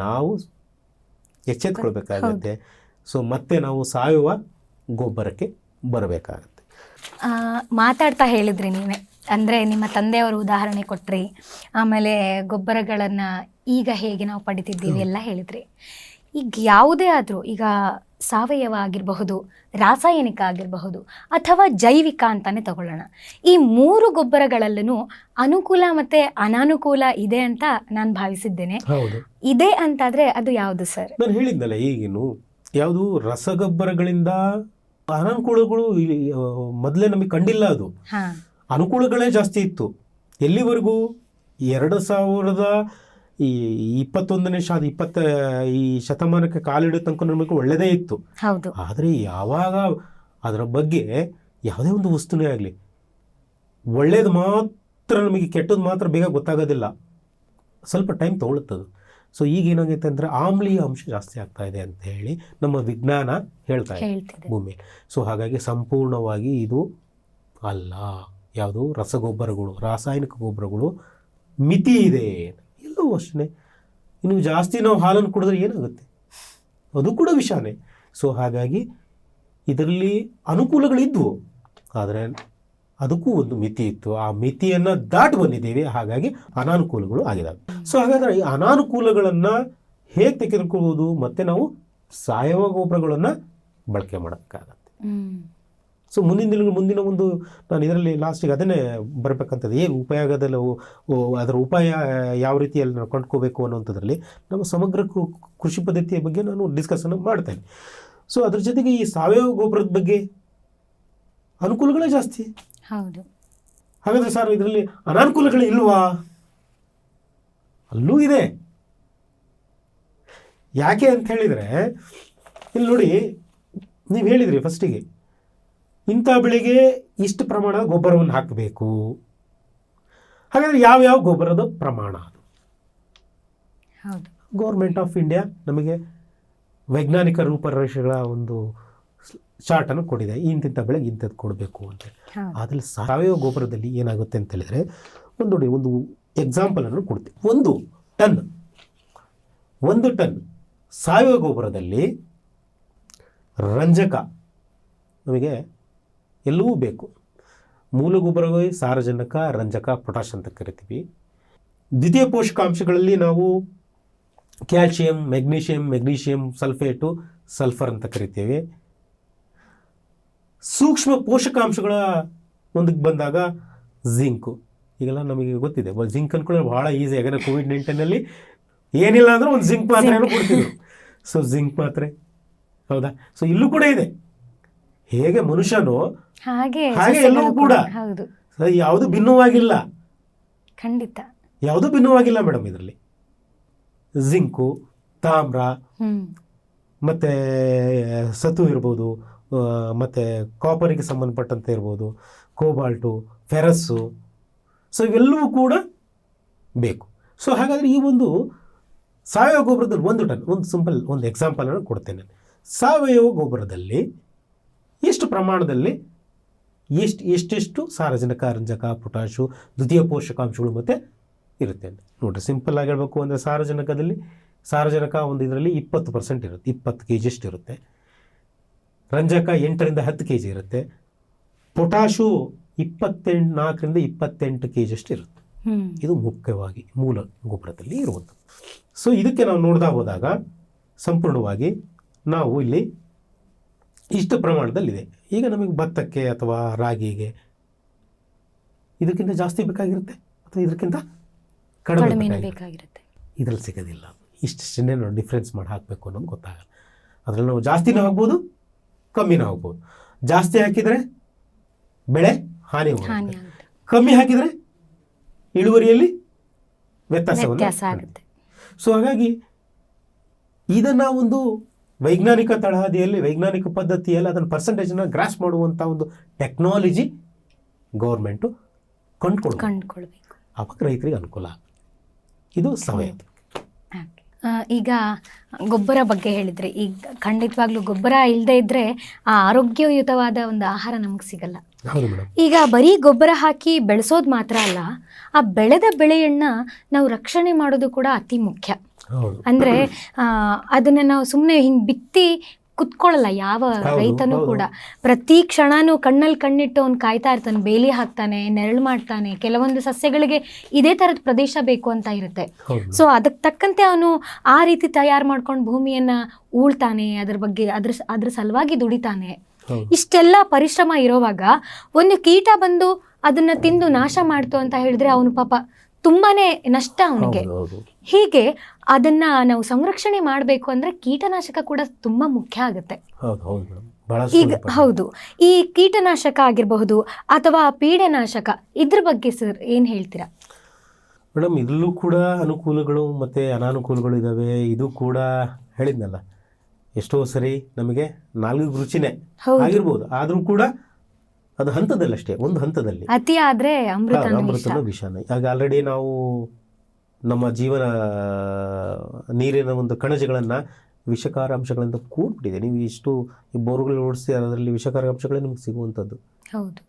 ನಾವು ಎಚ್ಚೆತ್ಕೊಳ್ಬೇಕಾಗತ್ತೆ. ಸೊ ಮತ್ತೆ ನಾವು ಸಾವಯವ ಗೊಬ್ಬರಕ್ಕೆ ಬರಬೇಕಾಗತ್ತೆ. ಮಾತಾಡ್ತಾ ಹೇಳಿದ್ರಿ ನೀವೇ, ಅಂದರೆ ನಿಮ್ಮ ತಂದೆಯವರು ಉದಾಹರಣೆ ಕೊಟ್ರಿ, ಆಮೇಲೆ ಗೊಬ್ಬರಗಳನ್ನು ಈಗ ಹೇಗೆ ನಾವು ಪಡಿತಿದ್ದೀವಿ ಎಲ್ಲ ಹೇಳಿದ್ರಿ. ಈಗ ಯಾವುದೇ ಆದರೂ, ಈಗ ಸಾವಯವ ಆಗಿರಬಹುದು, ರಾಸಾಯನಿಕ ಆಗಿರಬಹುದು, ಅಥವಾ ಜೈವಿಕ ಅಂತಲೇ ತಗೊಳ್ಳೋಣ, ಈ 3 ಗೊಬ್ಬರಗಳಲ್ಲೂ ಅನುಕೂಲ ಮತ್ತು ಅನಾನುಕೂಲ ಇದೆ ಅಂತ ನಾನು ಭಾವಿಸಿದ್ದೇನೆ. ಇದೆ ಅಂತಾದರೆ ಅದು ಯಾವುದು ಸರ್? ನಾನು ಹೇಳಿದ್ನಲ್ಲ ಈಗೇನು, ಯಾವುದು ರಸಗೊಬ್ಬರಗಳಿಂದ ಅನಾನುಕೂಲಗಳು ಮೊದಲೇ ನಮಗೆ ಕಂಡಿಲ್ಲ. ಅದು ಅನುಕೂಲಗಳೇ ಜಾಸ್ತಿ ಇತ್ತು. ಎಲ್ಲಿವರೆಗೂ 2021ನೇ ಈ ಶತಮಾನಕ್ಕೆ ಕಾಲಿಡೋ ತನಕ ನಮಗೆ ಒಳ್ಳೆಯದೇ ಇತ್ತು. ಆದರೆ ಯಾವಾಗ ಅದರ ಬಗ್ಗೆ ಯಾವುದೇ ಒಂದು ವಸ್ತುನೇ ಆಗಲಿ ಒಳ್ಳೇದು ಮಾತ್ರ ನಮಗೆ ಕೆಟ್ಟದ್ದು ಮಾತ್ರ ಬೇಗ ಗೊತ್ತಾಗೋದಿಲ್ಲ, ಸ್ವಲ್ಪ ಟೈಮ್ ತೊಗೊಳುತ್ತದು. ಸೊ ಈಗ ಏನಾಗೈತೆ ಅಂದರೆ ಆಮ್ಲೀಯ ಅಂಶ ಜಾಸ್ತಿ ಆಗ್ತಾ ಇದೆ ಅಂತ ಹೇಳಿ ನಮ್ಮ ವಿಜ್ಞಾನ ಹೇಳ್ತಾ ಇದೆ ಭೂಮಿ. ಸೊ ಹಾಗಾಗಿ ಸಂಪೂರ್ಣವಾಗಿ ಇದು ಅಲ್ಲ, ಯಾವುದು ರಸಗೊಬ್ಬರಗಳು, ರಾಸಾಯನಿಕ ಗೊಬ್ಬರಗಳು ಮಿತಿ ಇದೆ ಎಲ್ಲವೂ ಅಷ್ಟೇ. ಇನ್ನು ಜಾಸ್ತಿ ನಾವು ಹಾಲನ್ನು ಕುಡಿದ್ರೆ ಏನಾಗುತ್ತೆ, ಅದು ಕೂಡ ವಿಷಾನೇ. ಸೊ ಹಾಗಾಗಿ ಇದರಲ್ಲಿ ಅನುಕೂಲಗಳಿದ್ವು, ಆದರೆ ಅದಕ್ಕೂ ಒಂದು ಮಿತಿ ಇತ್ತು. ಆ ಮಿತಿಯನ್ನು ದಾಟಿ ಬಂದಿದ್ದೇವೆ, ಹಾಗಾಗಿ ಅನಾನುಕೂಲಗಳು ಆಗಿದ್ದಾವೆ. ಸೊ ಹಾಗಾದರೆ ಈ ಅನಾನುಕೂಲಗಳನ್ನು ಹೇಗೆ ತೆಗೆದುಕೊಳ್ಳುವುದು, ಮತ್ತು ನಾವು ಸಾವಯವ ಗೊಬ್ಬರಗಳನ್ನು ಬಳಕೆ ಮಾಡೋಕ್ಕಾಗತ್ತೆ. ಸೊ ಮುಂದಿನ ಒಂದು ನಾನು ಇದರಲ್ಲಿ ಲಾಸ್ಟಿಗೆ ಅದನ್ನೇ ಬರಬೇಕಂತದ್ದು, ಏನು ಉಪಯೋಗದಲ್ಲಿ ಅದರ ಉಪಾಯ ಯಾವ ರೀತಿಯಲ್ಲಿ ನಾವು ಕಂಡುಕೋಬೇಕು ಅನ್ನೋಂಥದ್ರಲ್ಲಿ ನಮ್ಮ ಸಮಗ್ರ ಕೃಷಿ ಪದ್ಧತಿಯ ಬಗ್ಗೆ ನಾನು ಡಿಸ್ಕಸನ್ನು ಮಾಡ್ತೇನೆ. ಸೊ ಅದ್ರ ಜೊತೆಗೆ ಈ ಸಾವಯವ ಗೊಬ್ಬರದ ಬಗ್ಗೆ ಅನುಕೂಲಗಳೇ ಜಾಸ್ತಿ. ಹೌದು. ಹಾಗಾದರೆ ಸರ್ ಇದರಲ್ಲಿ ಅನಾನುಕೂಲಗಳು ಇಲ್ವಾ? ಅಲ್ಲೂ ಇದೆ. ಯಾಕೆ ಅಂತ ಹೇಳಿದರೆ ಇಲ್ಲಿ ನೋಡಿ, ನೀವು ಹೇಳಿದ್ರಿ ಫಸ್ಟಿಗೆ ಇಂಥ ಬೆಳೆಗೆ ಇಷ್ಟು ಪ್ರಮಾಣದ ಗೊಬ್ಬರವನ್ನು ಹಾಕಬೇಕು. ಹಾಗಾದರೆ ಯಾವ್ಯಾವ ಗೊಬ್ಬರದ ಪ್ರಮಾಣ ಅದು? ಹೌದು. ಗೌರ್ಮೆಂಟ್ ಆಫ್ ಇಂಡಿಯಾ ನಮಗೆ ವೈಜ್ಞಾನಿಕ ರೂಪರೇಷೆಗಳ ಒಂದು ಚಾರ್ಟನ್ನು ಕೊಟ್ಟಿದೆ, ಇಂತಿಂಥ ಬೆಳೆಗೆ ಇಂಥದ್ದು ಕೊಡಬೇಕು ಅಂತ. ಅದರಲ್ಲಿ ಸಾವಯವ ಗೊಬ್ಬರದಲ್ಲಿ ಏನಾಗುತ್ತೆ ಅಂತ ಹೇಳಿದರೆ ನೋಡಿ, ಒಂದು ಎಕ್ಸಾಂಪಲನ್ನು ಕೊಡ್ತೀವಿ. 1 ಟನ್ ಸಾವಯವ ಗೊಬ್ಬರದಲ್ಲಿ ರಂಜಕ ನಮಗೆ ಎಲ್ಲವೂ ಬೇಕು. ಮೂಲ ಗೊಬ್ಬರವೇ ಸಾರಜನಕ, ರಂಜಕ, ಪೊಟ್ಯಾಷ್ ಅಂತ ಕರಿತೀವಿ. ದ್ವಿತೀಯ ಪೋಷಕಾಂಶಗಳಲ್ಲಿ ನಾವು ಕ್ಯಾಲ್ಶಿಯಂ, ಮೆಗ್ನೀಷಿಯಂ ಸಲ್ಫೇಟು, ಸಲ್ಫರ್ ಅಂತ ಕರಿತೇವೆ. ಸೂಕ್ಷ್ಮ ಪೋಷಕಾಂಶಗಳ ಒಂದಕ್ಕೆ ಬಂದಾಗ ಜಿಂಕು. ಈಗೆಲ್ಲ ನಮಗೆ ಗೊತ್ತಿದೆ, ಜಿಂಕ್ ಅಂದ್ಕೊಳ್ಳಿ ಭಾಳ ಈಸಿ. ಯಾಕಂದರೆ ಕೋವಿಡ್-19 ಏನಿಲ್ಲ ಅಂದರೆ ಒಂದು ಜಿಂಕ್ ಮಾತ್ರೆಯನ್ನು ಕೊಡ್ತಿದ್ರು. ಸೊ ಜಿಂಕ್ ಮಾತ್ರೆ, ಹೌದಾ? ಸೊ ಇಲ್ಲೂ ಕೂಡ ಇದೆ. ಹೇಗೆ ಮನುಷ್ಯನು ಹಾಗೆ ಎಲ್ಲವೂ ಕೂಡ ಯಾವುದು ಭಿನ್ನವಾಗಿಲ್ಲ, ಖಂಡಿತ ಯಾವುದು ಭಿನ್ನವಾಗಿಲ್ಲ ಮೇಡಮ್. ಇದರಲ್ಲಿ ಜಿಂಕು, ತಾಮ್ರ, ಮತ್ತು ಸತು ಇರ್ಬೋದು, ಮತ್ತು ಕಾಪರಿಗೆ ಸಂಬಂಧಪಟ್ಟಂತೆ ಇರ್ಬೋದು, ಕೋಬಾಲ್ಟು, ಫೆರಸ್ಸು. ಸೊ ಇವೆಲ್ಲವೂ ಕೂಡ ಬೇಕು. ಸೊ ಹಾಗಾದರೆ ಈ ಒಂದು ಸಾವಯವ ಗೊಬ್ಬರದಲ್ಲಿ 1 ಟನ್, ಒಂದು ಸಿಂಪಲ್ ಒಂದು ಎಕ್ಸಾಂಪಲನ್ನು ಕೊಡ್ತೇನೆ. ಸಾವಯವ ಗೊಬ್ಬರದಲ್ಲಿ ಎಷ್ಟು ಪ್ರಮಾಣದಲ್ಲಿ ಎಷ್ಟೆಷ್ಟು ಸಾರಜನಕ, ರಂಜಕ, ಪೊಟ್ಯಾಷು, ದ್ವಿತೀಯ ಪೋಷಕಾಂಶಗಳು ಮತ್ತು ಇರುತ್ತೆ ನೋಡಿರಿ. ಸಿಂಪಲ್ ಆಗಿ ಹೇಳಬೇಕು ಅಂದರೆ ಸಾರಜನಕ ಒಂದು ಇದರಲ್ಲಿ 20% ಇರುತ್ತೆ, 20 kg ಅಷ್ಟು ಇರುತ್ತೆ. ರಂಜಕ 8 ರಿಂದ 10 kg ಇರುತ್ತೆ. ಪೊಟ್ಯಾಷು 24 ರಿಂದ 28 kg ಅಷ್ಟು ಇರುತ್ತೆ. ಇದು ಮುಖ್ಯವಾಗಿ ಮೂಲ ಗೊಬ್ಬರದಲ್ಲಿ ಇರುವಂಥದ್ದು. ಸೊ ಇದಕ್ಕೆ ನಾವು ನೋಡ್ತಾ ಹೋದಾಗ ಸಂಪೂರ್ಣವಾಗಿ ನಾವು ಇಲ್ಲಿ ಇಷ್ಟು ಪ್ರಮಾಣದಲ್ಲಿದೆ. ಈಗ ನಮಗೆ ಭತ್ತಕ್ಕೆ ಅಥವಾ ರಾಗಿಗೆ ಇದಕ್ಕಿಂತ ಜಾಸ್ತಿ ಬೇಕಾಗಿರುತ್ತೆ ಅಥವಾ ಇದಕ್ಕಿಂತ ಕಡಿಮೆ ಬೇಕಾಗಿರುತ್ತೆ. ಇದರಲ್ಲಿ ಸಿಗೋದಿಲ್ಲ. ಇಷ್ಟನ್ನೇ ನಾವು ಡಿಫ್ರೆನ್ಸ್ ಮಾಡಿ ಹಾಕಬೇಕು ಅನ್ನೋದು ಗೊತ್ತಾಗಲ್ಲ. ಅದರಲ್ಲಿ ನಾವು ಜಾಸ್ತಿನೂ ಆಗ್ಬೋದು, ಕಮ್ಮಿನೂ ಆಗ್ಬೋದು. ಜಾಸ್ತಿ ಹಾಕಿದರೆ ಬೆಳೆ ಹಾನಿ ಆಗುತ್ತೆ, ಕಮ್ಮಿ ಹಾಕಿದರೆ ಇಳುವರಿಯಲ್ಲಿ ವ್ಯತ್ಯಾಸ ಆಗುತ್ತೆ. ಸೊ ಹಾಗಾಗಿ ಇದನ್ನು ಒಂದು ವೈಜ್ಞಾನಿಕ ತಳಹದಿಯಲ್ಲಿ, ವೈಜ್ಞಾನಿಕ ಪದ್ಧತಿಯಲ್ಲಿ ಅದನ್ನು ಪರ್ಸೆಂಟೇಜನ್ನು ಗ್ರಾಸ್ ಮಾಡುವಂಥ ಒಂದು ಟೆಕ್ನಾಲಜಿ ಗೌರ್ಮೆಂಟು ಕಂಡುಕೊಳ್ಬೇಕು. ಅವಾಗ ರೈತರಿಗೆ ಅನುಕೂಲ. ಇದು ಸಾವಯವ. ಈಗ ಗೊಬ್ಬರ ಬಗ್ಗೆ ಹೇಳಿದ್ರಿ. ಈಗ ಖಂಡಿತವಾಗ್ಲೂ ಗೊಬ್ಬರ ಇಲ್ಲದೆ ಇದ್ದರೆ ಆ ಆರೋಗ್ಯಯುತವಾದ ಒಂದು ಆಹಾರ ನಮಗೆ ಸಿಗಲ್ಲ. ಈಗ ಬರೀ ಗೊಬ್ಬರ ಹಾಕಿ ಬೆಳೆಸೋದು ಮಾತ್ರ ಅಲ್ಲ, ಆ ಬೆಳೆದ ಬೆಳೆಯನ್ನು ನಾವು ರಕ್ಷಣೆ ಮಾಡೋದು ಕೂಡ ಅತಿ ಮುಖ್ಯ. ಅಂದರೆ ಅದನ್ನು ನಾವು ಸುಮ್ಮನೆ ಹಿಂಗೆ ಬಿತ್ತಿ ಕುತ್ಕೊಳ್ಳಲ್ಲ ಯಾವ ರೈತನೂ ಕೂಡ. ಪ್ರತಿ ಕ್ಷಣನೂ ಕಣ್ಣಲ್ಲಿ ಕಣ್ಣಿಟ್ಟು ಅವ್ನು ಕಾಯ್ತಾ ಇರ್ತಾನೆ, ಬೇಲಿ ಹಾಕ್ತಾನೆ, ನೆರಳು ಮಾಡ್ತಾನೆ. ಕೆಲವೊಂದು ಸಸ್ಯಗಳಿಗೆ ಇದೇ ಥರದ ಪ್ರದೇಶ ಬೇಕು ಅಂತ ಇರುತ್ತೆ. ಸೊ ಅದಕ್ಕೆ ತಕ್ಕಂತೆ ಅವನು ಆ ರೀತಿ ತಯಾರು ಮಾಡ್ಕೊಂಡು ಭೂಮಿಯನ್ನು ಉಳ್ತಾನೆ, ಅದ್ರ ಬಗ್ಗೆ ಅದ್ರ ಸಲುವಾಗಿ ದುಡಿತಾನೆ. ಇಷ್ಟೆಲ್ಲ ಪರಿಶ್ರಮ ಇರೋವಾಗ ಒಂದು ಕೀಟ ಬಂದು ಅದನ್ನು ತಿಂದು ನಾಶ ಮಾಡ್ತು ಅಂತ ಹೇಳಿದ್ರೆ ಅವನು ಪಾಪ ತುಂಬಾನೇ ನಷ್ಟ ಅವನಿಗೆ. ಹೀಗೆ ಅದನ್ನ ನಾವು ಸಂರಕ್ಷಣೆ ಮಾಡಬೇಕು ಅಂದ್ರೆ ಕೀಟನಾಶಕ ಕೂಡ ತುಂಬಾ ಮುಖ್ಯ ಆಗುತ್ತೆ. ಈಗ ಹೌದು, ಈ ಕೀಟನಾಶಕ ಆಗಿರಬಹುದು ಅಥವಾ ಪೀಡೆನಾಶಕ, ಇದ್ರ ಬಗ್ಗೆ ಸರ್ ಏನ್ ಹೇಳ್ತೀರಾ? ಮೇಡಮ್, ಇಲ್ಲೂ ಕೂಡ ಅನುಕೂಲಗಳು ಮತ್ತು ಅನಾನುಕೂಲಗಳು ಇದ್ದಾವೆ. ಇದು ಕೂಡ ಹೇಳಿದ್ನಲ್ಲ, ಎಷ್ಟೋ ಸರಿ ನಮಗೆ ನಾಲ್ಕು ರುಚಿನೇ ಹೌದು. ಆಗಿರ್ಬೋದು, ಆದರೂ ಕೂಡ ಅದು ಹಂತದಲ್ಲಷ್ಟೇ, ಒಂದು ಹಂತದಲ್ಲಿ ಅತಿ ಆದ್ರೆ ಅಮೃತನೂ ವಿಷಾನ. ಈಗ ಆಲ್ರೆಡಿ ನಾವು ನಮ್ಮ ಜೀವನ ನೀರಿನ ಒಂದು ಕಣಜಗಳನ್ನು ವಿಷಕಾರ ಅಂಶಗಳಿಂದ ಕೂಡ್ಬಿಟ್ಟಿದೆ. ನೀವು ಇಷ್ಟು ಈ ಬೋರ್ಗಳು ಓಡಿಸಿ ಅದರಲ್ಲಿ ವಿಷಕಾರ ಅಂಶಗಳೇ ನಿಮ್ಗೆ ಸಿಗುವಂಥದ್ದು. ಹೌದು.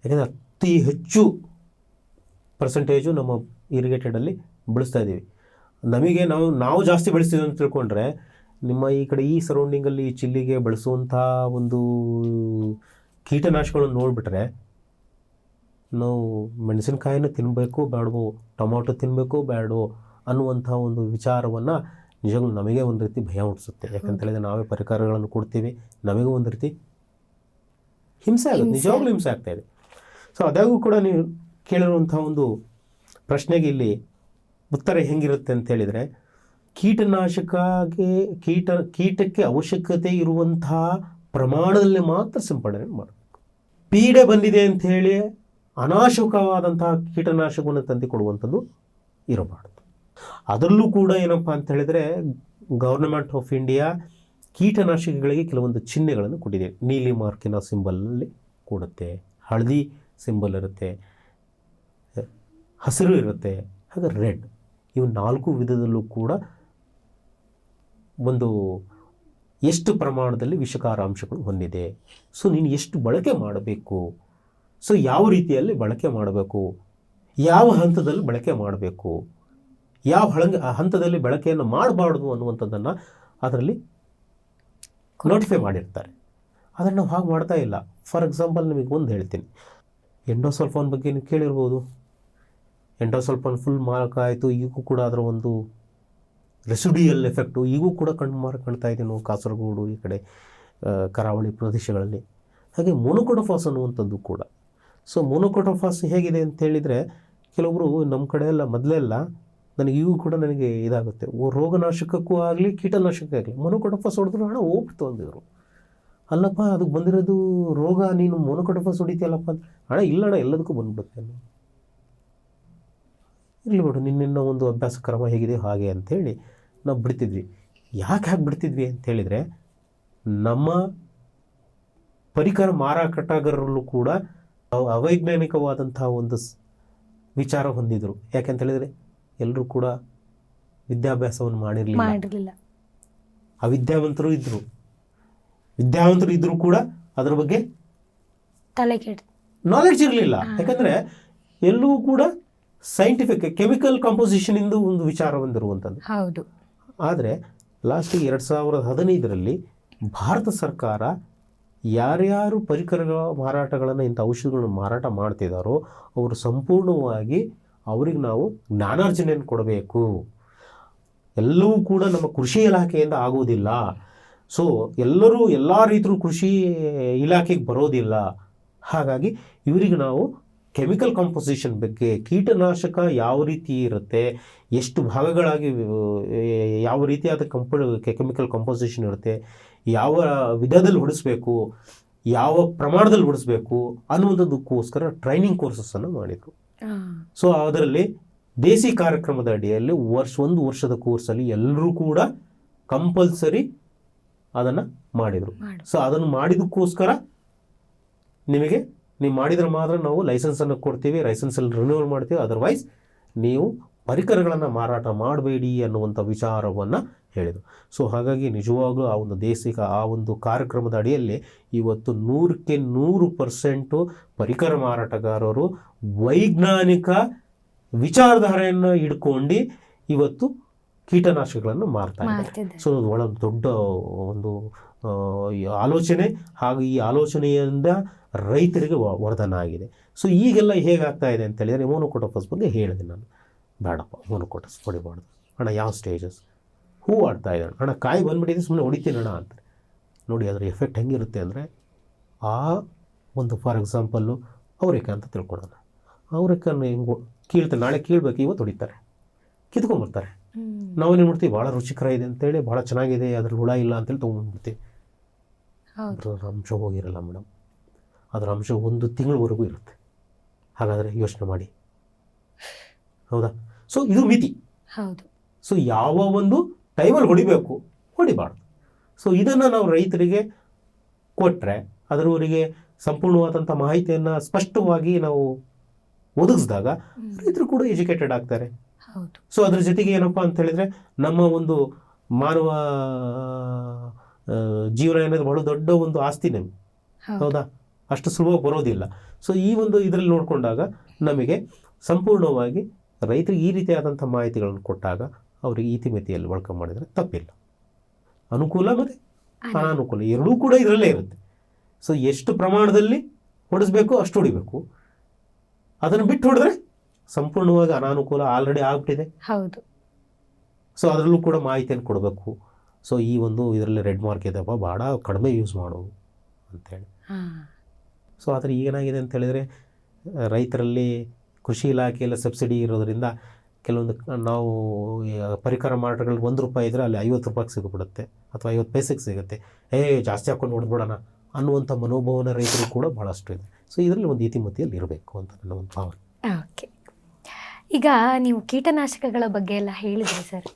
ಯಾಕಂದರೆ ಅತಿ ಹೆಚ್ಚು ಪರ್ಸೆಂಟೇಜು ನಮ್ಮ ಇರಿಗೇಟೆಡಲ್ಲಿ ಬೆಳೆಸ್ತಾ ಇದ್ದೀವಿ. ನಮಗೆ ನಾವು ಜಾಸ್ತಿ ಬೆಳೆಸ್ತೀವಿ ಅಂತ ತಿಳ್ಕೊಂಡ್ರೆ, ನಿಮ್ಮ ಈ ಕಡೆ ಈ ಸರೌಂಡಿಂಗಲ್ಲಿ ಚಿಲ್ಲಿಗೆ ಬಳಸುವಂಥ ಒಂದು ಕೀಟನಾಶಕಗಳನ್ನು ನೋಡಿಬಿಟ್ರೆ, ನಾವು ಮೆಣಸಿನಕಾಯಿನ ತಿನ್ನಬೇಕು ಬೇಡವೋ, ಟೊಮೊಟೊ ತಿನ್ನಬೇಕು ಬೇಡವೋ ಅನ್ನುವಂಥ ಒಂದು ವಿಚಾರವನ್ನು ನಿಜವಾಗ್ಲೂ ನಮಗೆ ಒಂದು ರೀತಿ ಭಯ ಹುಟ್ಟಿಸುತ್ತೆ. ಯಾಕಂತೇಳಿದ್ರೆ ನಾವೇ ಪರಿಕರಗಳನ್ನು ಕೊಡ್ತೀವಿ, ನಮಗೂ ಒಂದು ರೀತಿ ಹಿಂಸೆ ಆಗುತ್ತೆ, ನಿಜವಾಗ್ಲೂ ಹಿಂಸೆ ಆಗ್ತಾಯಿದೆ. ಸೊ ಅದಾಗೂ ಕೂಡ ನೀವು ಕೇಳಿರುವಂಥ ಒಂದು ಪ್ರಶ್ನೆಗೆ ಇಲ್ಲಿ ಉತ್ತರ ಹೆಂಗಿರುತ್ತೆ ಅಂತೇಳಿದರೆ, ಕೀಟಕ್ಕೆ ಅವಶ್ಯಕತೆ ಇರುವಂತಹ ಪ್ರಮಾಣದಲ್ಲಿ ಮಾತ್ರ ಸಿಂಪಡಣೆ ಮಾಡಬೇಕು. ಪೀಡೆ ಬಂದಿದೆ ಅಂಥೇಳಿ ಅನಾಶಕವಾದಂತಹ ಕೀಟನಾಶಕವನ್ನು ತಂದು ಕೊಡುವಂಥದ್ದು ಇರಬಾರ್ದು. ಅದರಲ್ಲೂ ಕೂಡ ಏನಪ್ಪ ಅಂತ ಹೇಳಿದರೆ, ಗೌರ್ನಮೆಂಟ್ ಆಫ್ ಇಂಡಿಯಾ ಕೀಟನಾಶಕಗಳಿಗೆ ಕೆಲವೊಂದು ಚಿಹ್ನೆಗಳನ್ನು ಕೊಟ್ಟಿದೆ. ನೀಲಿ ಮಾರ್ಕಿನ ಸಿಂಬಲಲ್ಲಿ ಕೊಡುತ್ತೆ, ಹಳದಿ ಸಿಂಬಲ್ ಇರುತ್ತೆ, ಹಸಿರು ಇರುತ್ತೆ, ಹಾಗೆ ರೆಡ್. ಇವು 4 ವಿಧದಲ್ಲೂ ಕೂಡ ಒಂದು ಎಷ್ಟು ಪ್ರಮಾಣದಲ್ಲಿ ವಿಷಕಾರ ಅಂಶಗಳು ಹೊಂದಿದೆ, ಸೊ ನೀನು ಎಷ್ಟು ಬಳಕೆ ಮಾಡಬೇಕು, ಸೊ ಯಾವ ರೀತಿಯಲ್ಲಿ ಬಳಕೆ ಮಾಡಬೇಕು, ಯಾವ ಹಂತದಲ್ಲಿ ಬಳಕೆ ಮಾಡಬೇಕು, ಯಾವ ಹಂತದಲ್ಲಿ ಬಳಕೆಯನ್ನು ಮಾಡಬಾರ್ದು ಅನ್ನುವಂಥದ್ದನ್ನು ಅದರಲ್ಲಿ ನೋಟಿಫೈ ಮಾಡಿರ್ತಾರೆ. ಆದರೆ ನಾವು ಹಾಗೆ ಮಾಡ್ತಾ ಇಲ್ಲ. ಫಾರ್ ಎಕ್ಸಾಂಪಲ್ ನಿಮಗೆ ಒಂದು ಹೇಳ್ತೀನಿ, ಎಂಡೋಸಲ್ಫಾನ್ ಬಗ್ಗೆ ನೀವು ಕೇಳಿರ್ಬೋದು. ಎಂಡೋಸಲ್ಫಾನ್ ಫುಲ್ ಮಾರಕ ಆಯಿತು, ಈಗೂ ಕೂಡ ಅದರ ಒಂದು ರೆಸಿಡ್ಯೂಯಲ್ ಎಫೆಕ್ಟು ಈಗೂ ಕೂಡ ಕಾಣ್ತಾ ಇದೆ ನಾವು ಕಾಸರಗೋಡು ಈ ಕಡೆ ಕರಾವಳಿ ಪ್ರದೇಶಗಳಲ್ಲಿ. ಹಾಗೆ ಮೊನೊಕೊಟೋಫಾಸ್ ಅನ್ನುವಂಥದ್ದು ಕೂಡ. ಸೊ ಮೊನೊಕೊಟೋಫಾಸ್ ಹೇಗಿದೆ ಅಂತ ಹೇಳಿದರೆ, ಕೆಲವೊಬ್ಬರು ನಮ್ಮ ಕಡೆ ಎಲ್ಲ ಮೊದಲೆಲ್ಲ ನನಗೆ ಈಗೂ ಕೂಡ ನನಗೆ ಇದಾಗುತ್ತೆ, ರೋಗನಾಶಕಕ್ಕೂ ಆಗಲಿ ಕೀಟನಾಶಕಕ್ಕೂ ಆಗಲಿ ಮೊನೊಕೊಟೋಫಾಸ್ ಹೊಡೆದ್ರು ಹಣ ಹೋಗ್ಬಿಡ್ತು ಅಂದಿದ್ರು. ಅಲ್ಲಪ್ಪ ಅದಕ್ಕೆ ಬಂದಿರೋದು ರೋಗ, ನೀನು ಮೊನೊಕೊಟೋಫಾಸ್ ಹೊಡಿತೀಯಲ್ಲಪ್ಪ ಅಂತ. ಹಣ ಇಲ್ಲಣ್ಣ ಎಲ್ಲದಕ್ಕೂ ಬಂದ್ಬಿಡುತ್ತೆ. ಇರಲಿ ಬಿಡು, ನಿನ್ನ ಒಂದು ಅಭ್ಯಾಸ ಕ್ರಮ ಹೇಗಿದೆ ಹಾಗೆ ಅಂಥೇಳಿ ನಾವು ಬಿಡ್ತಿದ್ವಿ. ಯಾಕೆ ಹಾಗೆ ಬಿಡ್ತಿದ್ವಿ ಅಂಥೇಳಿದರೆ, ನಮ್ಮ ಪರಿಕರ ಮಾರಾಟಗಾರರಲ್ಲೂ ಕೂಡ ಅವೈಜ್ಞಾನಿಕವಾದಂಥ ಒಂದು ವಿಚಾರ ಹೊಂದಿದ್ರು. ಯಾಕೆಂತೇಳಿದರೆ ಎಲ್ಲರೂ ಕೂಡ ವಿದ್ಯಾಭ್ಯಾಸವನ್ನು ಮಾಡಿರಲಿಲ್ಲ. ಅವಿದ್ಯಾವಂತರು ಇದ್ದರೂ ಕೂಡ ಅದರ ಬಗ್ಗೆ ನಾಲೆಡ್ಜ್ ಇರಲಿಲ್ಲ. ಯಾಕಂದರೆ ಎಲ್ಲವೂ ಕೂಡ ಸೈಂಟಿಫಿಕ್ ಕೆಮಿಕಲ್ ಕಂಪೋಸಿಷನ್ ಇಂದ ಒಂದು ವಿಚಾರ ಬಂದಿರುವಂಥದ್ದು. ಹೌದು. ಆದರೆ ಲಾಸ್ಟಿಗೆ 2015ರಲ್ಲಿ ಭಾರತ ಸರ್ಕಾರ ಯಾರ್ಯಾರು ಪರಿಕರಗಳ ಮಾರಾಟಗಳನ್ನು ಇಂಥ ಔಷಧಿಗಳನ್ನು ಮಾರಾಟ ಮಾಡ್ತಿದ್ದಾರೋ ಅವರು ಸಂಪೂರ್ಣವಾಗಿ ಅವ್ರಿಗೆ ನಾವು ಜ್ಞಾನಾರ್ಜನೆಯನ್ನು ಕೊಡಬೇಕು. ಎಲ್ಲವೂ ಕೂಡ ನಮ್ಮ ಕೃಷಿ ಇಲಾಖೆಯಿಂದ ಆಗೋದಿಲ್ಲ. ಸೊ ಎಲ್ಲರೂ ಎಲ್ಲ ರೈತರು ಕೃಷಿ ಇಲಾಖೆಗೆ ಬರೋದಿಲ್ಲ. ಹಾಗಾಗಿ ಇವರಿಗೆ ನಾವು ಕೆಮಿಕಲ್ ಕಂಪೋಸಿಷನ್ ಬಗ್ಗೆ, ಕೀಟನಾಶಕ ಯಾವ ರೀತಿ ಇರುತ್ತೆ, ಎಷ್ಟು ಭಾಗಗಳಾಗಿ ಯಾವ ರೀತಿಯಾದ ಕೆಮಿಕಲ್ ಕಂಪೋಸಿಷನ್ ಇರುತ್ತೆ, ಯಾವ ವಿಧದಲ್ಲಿ ಹೊಡಿಸ್ಬೇಕು, ಯಾವ ಪ್ರಮಾಣದಲ್ಲಿ ಹೊಡಿಸ್ಬೇಕು ಅನ್ನುವಂಥದ್ದಕ್ಕೋಸ್ಕರ ಟ್ರೈನಿಂಗ್ ಕೋರ್ಸಸ್ಸನ್ನು ಮಾಡಿದರು. ಸೊ ಅದರಲ್ಲಿ ದೇಸಿ ಕಾರ್ಯಕ್ರಮದ ಅಡಿಯಲ್ಲಿ ಒಂದು ವರ್ಷದ ಕೋರ್ಸಲ್ಲಿ ಎಲ್ಲರೂ ಕೂಡ ಕಂಪಲ್ಸರಿ ಅದನ್ನು ಮಾಡಿದರು. ಸೊ ಅದನ್ನು ಮಾಡಿದಕ್ಕೋಸ್ಕರ ನೀವು ಮಾಡಿದ್ರೆ ಮಾತ್ರ ನಾವು ಲೈಸೆನ್ಸನ್ನು ಕೊಡ್ತೀವಿ, ಲೈಸೆನ್ಸಲ್ಲಿ ರಿನ್ಯೂವಲ್ ಮಾಡ್ತೀವಿ, ಅದರ್ವೈಸ್ ನೀವು ಪರಿಕರಗಳನ್ನು ಮಾರಾಟ ಮಾಡಬೇಡಿ ಅನ್ನುವಂಥ ವಿಚಾರವನ್ನು ಹೇಳಿದರು. ಸೊ ಹಾಗಾಗಿ ನಿಜವಾಗ್ಲೂ ಆ ಒಂದು ಕಾರ್ಯಕ್ರಮದ ಅಡಿಯಲ್ಲಿ ಇವತ್ತು 100% ಪರಿಕರ ಮಾರಾಟಗಾರರು ವೈಜ್ಞಾನಿಕ ವಿಚಾರಧಾರೆಯನ್ನು ಹಿಡ್ಕೊಂಡು ಇವತ್ತು ಕೀಟನಾಶಕಗಳನ್ನು ಮಾರ್ತಾ ಇದ್ದಾರೆ. ಸೊ ಅದು ಒಳ್ಳೆ ದೊಡ್ಡ ಒಂದು ಆಲೋಚನೆ, ಹಾಗೂ ಈ ಆಲೋಚನೆಯಿಂದ ರೈತರಿಗೆ ವರದಾನ ಆಗಿದೆ. ಸೊ ಈಗೆಲ್ಲ ಹೇಗಾಗ್ತಾ ಇದೆ ಅಂತ ಹೇಳಿದರೆ, ಮೊನೊಕೊಟೋಫಾಸ್ ಬಗ್ಗೆ ಹೇಳಿದೆ ನಾನು. ಬೇಡಪ್ಪ ಮೊನೊಕೊಟೋಫಾಸ್ ಹೊಡಿಬಾರ್ದು ಅಣ್ಣ, ಯಾವ ಸ್ಟೇಜಸ್ ಹೂ ಆಡ್ತಾ ಇದ್ದಾಳೆ ಅಣ್ಣ, ಕಾಯಿ ಬಂದುಬಿಟ್ಟಿದೆ ಸುಮ್ಮನೆ ಹೊಡಿತೀನಿ ಅಣ್ಣ ಅಂತ. ನೋಡಿ ಅದರ ಎಫೆಕ್ಟ್ ಹೆಂಗಿರುತ್ತೆ ಅಂದರೆ, ಆ ಒಂದು ಫಾರ್ ಎಕ್ಸಾಂಪಲ್ಲು ಅವರೇಕಾಯಿ ಅಂತ ತಿಳ್ಕೊಳ್ಳೋಣ. ಅವರೇಕಾಯನ್ನು ಹೆಂಗೆ ಕೀಳ್ತಾರೆ, ನಾಳೆ ಕೀಳ್ಬೇಕು, ಇವತ್ತು ಹೊಡಿತಾರೆ, ಕಿತ್ಕೊಂಡ್ಬರ್ತಾರೆ. ನಾವೇನು ಮಾಡ್ತೀವಿ, ಭಾಳ ರುಚಿಕರ ಇದೆ ಅಂತೇಳಿ, ಭಾಳ ಚೆನ್ನಾಗಿದೆ, ಅದ್ರಲ್ಲಿ ಹುಳ ಇಲ್ಲ ಅಂತೇಳಿ ತೊಗೊಂಡ್ಬಿಡ್ತೀವಿ. ಅದರ ಅಂಶ ಹೋಗಿರಲ್ಲ ಮೇಡಮ್, ಅದರ ಅಂಶ 1 ತಿಂಗಳವರೆಗೂ ಇರುತ್ತೆ. ಹಾಗಾದರೆ ಯೋಚನೆ ಮಾಡಿ, ಹೌದಾ? ಸೊ ಇದು ಮಿತಿ. ಹೌದು. ಸೊ ಯಾವ ಒಂದು ಟೈಮಲ್ಲಿ ಹೊಡಿಬೇಕು, ಹೊಡಿಬಾರ್ದು. ಸೊ ಇದನ್ನು ನಾವು ರೈತರಿಗೆ ಕೊಟ್ಟರೆ ಅದರವರಿಗೆ ಸಂಪೂರ್ಣವಾದಂಥ ಮಾಹಿತಿಯನ್ನು ಸ್ಪಷ್ಟವಾಗಿ ನಾವು ಒದಗಿಸಿದಾಗ ರೈತರು ಕೂಡ ಎಜುಕೇಟೆಡ್ ಆಗ್ತಾರೆ. ಹೌದು. ಸೊ ಅದ್ರ ಜೊತೆಗೆ ಏನಪ್ಪ ಅಂತ ಹೇಳಿದರೆ ನಮ್ಮ ಒಂದು ಮಾನವ ಜೀವನ ಏನಾದ್ರು ಬಹಳ ದೊಡ್ಡ ಒಂದು ಆಸ್ತಿ ನಮಗೆ, ಹೌದಾ, ಅಷ್ಟು ಸುಲಭ ಬರೋದಿಲ್ಲ. ಸೊ ಈ ಒಂದು ಇದರಲ್ಲಿ ನೋಡಿಕೊಂಡಾಗ ನಮಗೆ ಸಂಪೂರ್ಣವಾಗಿ ರೈತರಿಗೆ ಈ ರೀತಿಯಾದಂಥ ಮಾಹಿತಿಗಳನ್ನು ಕೊಟ್ಟಾಗ ಅವರಿಗೆ ಇತಿಮಿತಿಯಲ್ಲಿ ಬಳಕೆ ಮಾಡಿದರೆ ತಪ್ಪಿಲ್ಲ. ಅನುಕೂಲ ಮತ್ತು ಅನಾನುಕೂಲ ಎರಡೂ ಕೂಡ ಇದರಲ್ಲೇ ಇರುತ್ತೆ. ಸೊ ಎಷ್ಟು ಪ್ರಮಾಣದಲ್ಲಿ ಹೊಡಿಸ್ಬೇಕು ಅಷ್ಟು ಹೊಡಿಬೇಕು, ಅದನ್ನು ಬಿಟ್ಟು ಹೊಡೆದ್ರೆ ಸಂಪೂರ್ಣವಾಗಿ ಅನಾನುಕೂಲ ಆಲ್ರೆಡಿ ಆಗ್ಬಿಟ್ಟಿದೆ. ಹೌದು. ಸೊ ಅದರಲ್ಲೂ ಕೂಡ ಮಾಹಿತಿಯನ್ನು ಕೊಡಬೇಕು. ಸೊ ಈ ಒಂದು ಇದರಲ್ಲಿ ರೆಡ್ ಮಾರ್ಕ್ ಇದೆಪ್ಪ, ಭಾಳ ಕಡಿಮೆ ಯೂಸ್ ಮಾಡು ಅಂತೇಳಿ. ಸೊ ಆದರೆ ಏನಾಗಿದೆ ಅಂತ ಹೇಳಿದರೆ ರೈತರಲ್ಲಿ ಕೃಷಿ ಇಲಾಖೆಯಲ್ಲಿ ಸಬ್ಸಿಡಿ ಇರೋದರಿಂದ ಕೆಲವೊಂದು ನಾವು ಪರಿಕರ ಮಾರಾಟಗಳಿಗೆ ₹1 ಇದ್ದರೆ ಅಲ್ಲಿ ₹50 ಸಿಗ್ಬಿಡುತ್ತೆ ಅಥವಾ 50 ಪೈಸೆಗೆ ಸಿಗುತ್ತೆ. ಜಾಸ್ತಿ ಹಾಕ್ಕೊಂಡು ಹೊಡೆದ್ಬಿಡೋಣ ಅನ್ನುವಂಥ ಮನೋಭಾವನೆ ರೈತರು ಕೂಡ ಭಾಳಷ್ಟು ಇದೆ. ಸೊ ಇದರಲ್ಲಿ ಒಂದು ಇತಿಮಿತಿಯಲ್ಲಿ ಇರಬೇಕು ಅಂತ ನನ್ನ ಒಂದು ಭಾವನೆ. ಓಕೆ. ಈಗ ನೀವು ಕೀಟನಾಶಕಗಳ ಬಗ್ಗೆ ಎಲ್ಲ ಹೇಳಿದ್ರಿ ಸರ್,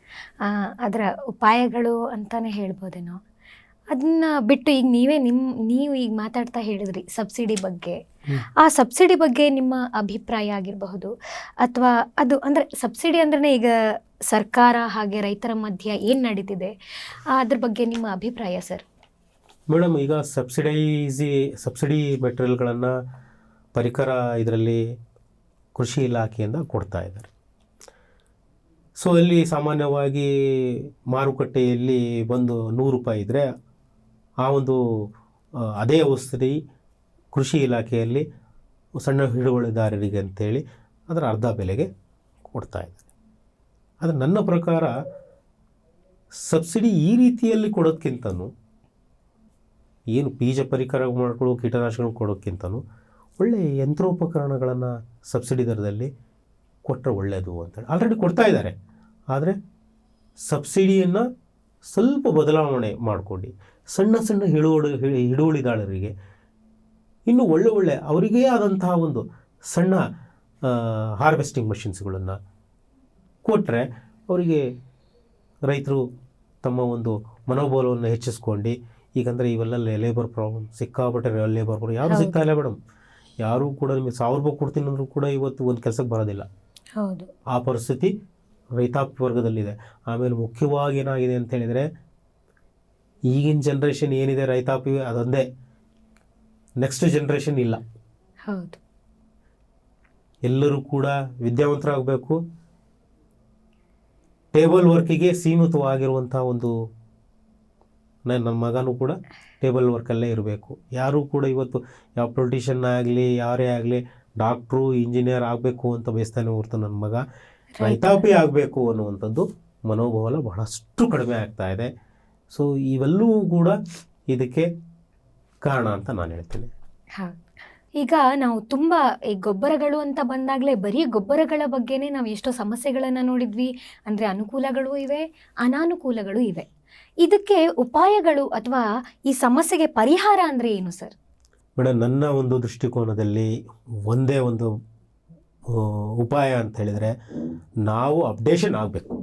ಅದರ ಉಪಾಯಗಳು ಅಂತಲೇ ಹೇಳ್ಬೋದೇನೋ. ಅದನ್ನ ಬಿಟ್ಟು ಈಗ ನೀವು ಈಗ ಮಾತಾಡ್ತಾ ಹೇಳಿದ್ರಿ ಸಬ್ಸಿಡಿ ಬಗ್ಗೆ. ಆ ಸಬ್ಸಿಡಿ ಬಗ್ಗೆ ನಿಮ್ಮ ಅಭಿಪ್ರಾಯ ಆಗಿರಬಹುದು, ಅಥವಾ ಅದು ಅಂದರೆ ಸಬ್ಸಿಡಿ ಅಂದ್ರೆ ಈಗ ಸರ್ಕಾರ ಹಾಗೆ ರೈತರ ಮಧ್ಯೆ ಏನು ನಡೀತಿದೆ ಅದ್ರ ಬಗ್ಗೆ ನಿಮ್ಮ ಅಭಿಪ್ರಾಯ ಸರ್? ಮೇಡಮ್, ಈಗ ಸಬ್ಸಿಡಿ ಮೆಟೀರಿಯಲ್ಗಳನ್ನು ಪರಿಕರ ಇದರಲ್ಲಿ ಕೃಷಿ ಇಲಾಖೆಯಿಂದ ಕೊಡ್ತಾ ಇದ್ದಾರೆ. ಸೊ ಅಲ್ಲಿ ಸಾಮಾನ್ಯವಾಗಿ ಮಾರುಕಟ್ಟೆಯಲ್ಲಿ ಒಂದು ₹100 ಇದ್ದರೆ ಆ ಒಂದು ಅದೇ ಔಷಧಿ ಕೃಷಿ ಇಲಾಖೆಯಲ್ಲಿ ಸಣ್ಣ ಹಿಡುವಳಿದಾರರಿಗೆ ಅಂತೇಳಿ ಅದರ ಅರ್ಧ ಬೆಲೆಗೆ ಕೊಡ್ತಾ ಇದ್ದಾರೆ. ಆದರೆ ನನ್ನ ಪ್ರಕಾರ ಸಬ್ಸಿಡಿ ಈ ರೀತಿಯಲ್ಲಿ ಕೊಡೋದಕ್ಕಿಂತನೂ, ಏನು ಬೀಜ ಪರಿಕರಗಳು ಕೀಟನಾಶಕಗಳು ಕೊಡೋಕ್ಕಿಂತನೂ ಒಳ್ಳೆಯ ಯಂತ್ರೋಪಕರಣಗಳನ್ನು ಸಬ್ಸಿಡಿ ದರದಲ್ಲಿ ಕೊಟ್ಟರೆ ಒಳ್ಳೆಯದು ಅಂತೇಳಿ ಆಲ್ರೆಡಿ ಕೊಡ್ತಾ ಇದ್ದಾರೆ. ಆದರೆ ಸಬ್ಸಿಡಿಯನ್ನು ಸ್ವಲ್ಪ ಬದಲಾವಣೆ ಮಾಡಿಕೊಂಡು ಸಣ್ಣ ಸಣ್ಣ ಹಿಡುವಳಿದಾರರಿಗೆ ಇನ್ನೂ ಒಳ್ಳೆ ಅವರಿಗೇ ಆದಂತಹ ಒಂದು ಸಣ್ಣ ಹಾರ್ವೆಸ್ಟಿಂಗ್ ಮಷಿನ್ಸ್ಗಳನ್ನು ಕೊಟ್ಟರೆ ಅವರಿಗೆ ರೈತರು ತಮ್ಮ ಒಂದು ಮನೋಬಲವನ್ನು ಹೆಚ್ಚಿಸ್ಕೊಂಡು, ಈಗಂದರೆ ಇವೆಲ್ಲ ಲೇಬರ್ ಪ್ರಾಬ್ಲಮ್ ಸಿಕ್ಕಾಪಟ್ಟೆ ಲೇಬರ್ ಪ್ರಾಬ್ಲಮ್ ಯಾರೂ ಸಿಗ್ತಾ ಇಲ್ಲ ಮೇಡಮ್. ಯಾರೂ ಕೂಡ ನಿಮಗೆ ₹1000 ಕೊಡ್ತೀನಿ ಅಂದರೂ ಕೂಡ ಇವತ್ತು ಒಂದು ಕೆಲಸಕ್ಕೆ ಬರೋದಿಲ್ಲ. ಹೌದು, ಆ ಪರಿಸ್ಥಿತಿ ರೈತಾಪಿ ವರ್ಗದಲ್ಲಿದೆ. ಆಮೇಲೆ ಮುಖ್ಯವಾಗಿ ಏನಾಗಿದೆ ಅಂತ ಹೇಳಿದರೆ, ಈಗಿನ ಜನ್ರೇಷನ್ ಏನಿದೆ ರೈತಾಪಿ ಅದೊಂದೇ, ನೆಕ್ಸ್ಟ್ ಜನ್ರೇಷನ್ ಇಲ್ಲ. ಹೌದು, ಎಲ್ಲರೂ ಕೂಡ ವಿದ್ಯಾವಂತರಾಗಬೇಕು, ಟೇಬಲ್ ವರ್ಕಿಗೆ ಸೀಮಿತವಾಗಿರುವಂಥ ಒಂದು, ನನ್ನ ಮಗನೂ ಕೂಡ ಟೇಬಲ್ ವರ್ಕಲ್ಲೇ ಇರಬೇಕು. ಯಾರೂ ಕೂಡ ಇವತ್ತು ಯಾವ ಪೊಲಿಟಿಷಿಯನ್ ಆಗಲಿ ಯಾರೇ ಆಗಲಿ ಡಾಕ್ಟ್ರು ಇಂಜಿನಿಯರ್ ಆಗಬೇಕು ಅಂತ ಬಯಸ್ತಾನೆ ಹೊರತು ನನ್ನ ಮಗ ರೈತಾಪಿ ಆಗಬೇಕು ಅನ್ನುವಂಥದ್ದು ಮನೋಭಾವ ಬಹಳಷ್ಟು ಕಡಿಮೆ ಆಗ್ತಾ ಇದೆ. ಸೊ ಇವೆಲ್ಲವೂ ಕೂಡ ಇದಕ್ಕೆ ಕಾರಣ ಅಂತ ನಾನು ಹೇಳ್ತೀನಿ. ಈಗ ನಾವು ತುಂಬ ಈ ಗೊಬ್ಬರಗಳು ಅಂತ ಬಂದಾಗಲೇ ಬರೀ ಗೊಬ್ಬರಗಳ ಬಗ್ಗೆನೇ ನಾವು ಎಷ್ಟೋ ಸಮಸ್ಯೆಗಳನ್ನು ನೋಡಿದ್ವಿ. ಅಂದರೆ ಅನುಕೂಲಗಳು ಇವೆ, ಅನಾನುಕೂಲಗಳು ಇವೆ. ಇದಕ್ಕೆ ಉಪಾಯಗಳು ಅಥವಾ ಈ ಸಮಸ್ಯೆಗೆ ಪರಿಹಾರ ಅಂದರೆ ಏನು ಸರ್? ಮೇಡಮ್, ನನ್ನ ಒಂದು ದೃಷ್ಟಿಕೋನದಲ್ಲಿ ಒಂದೇ ಒಂದು ಉಪಾಯ ಅಂತ ಹೇಳಿದರೆ, ನಾವು ಅಪ್ಡೇಷನ್ ಆಗಬೇಕು.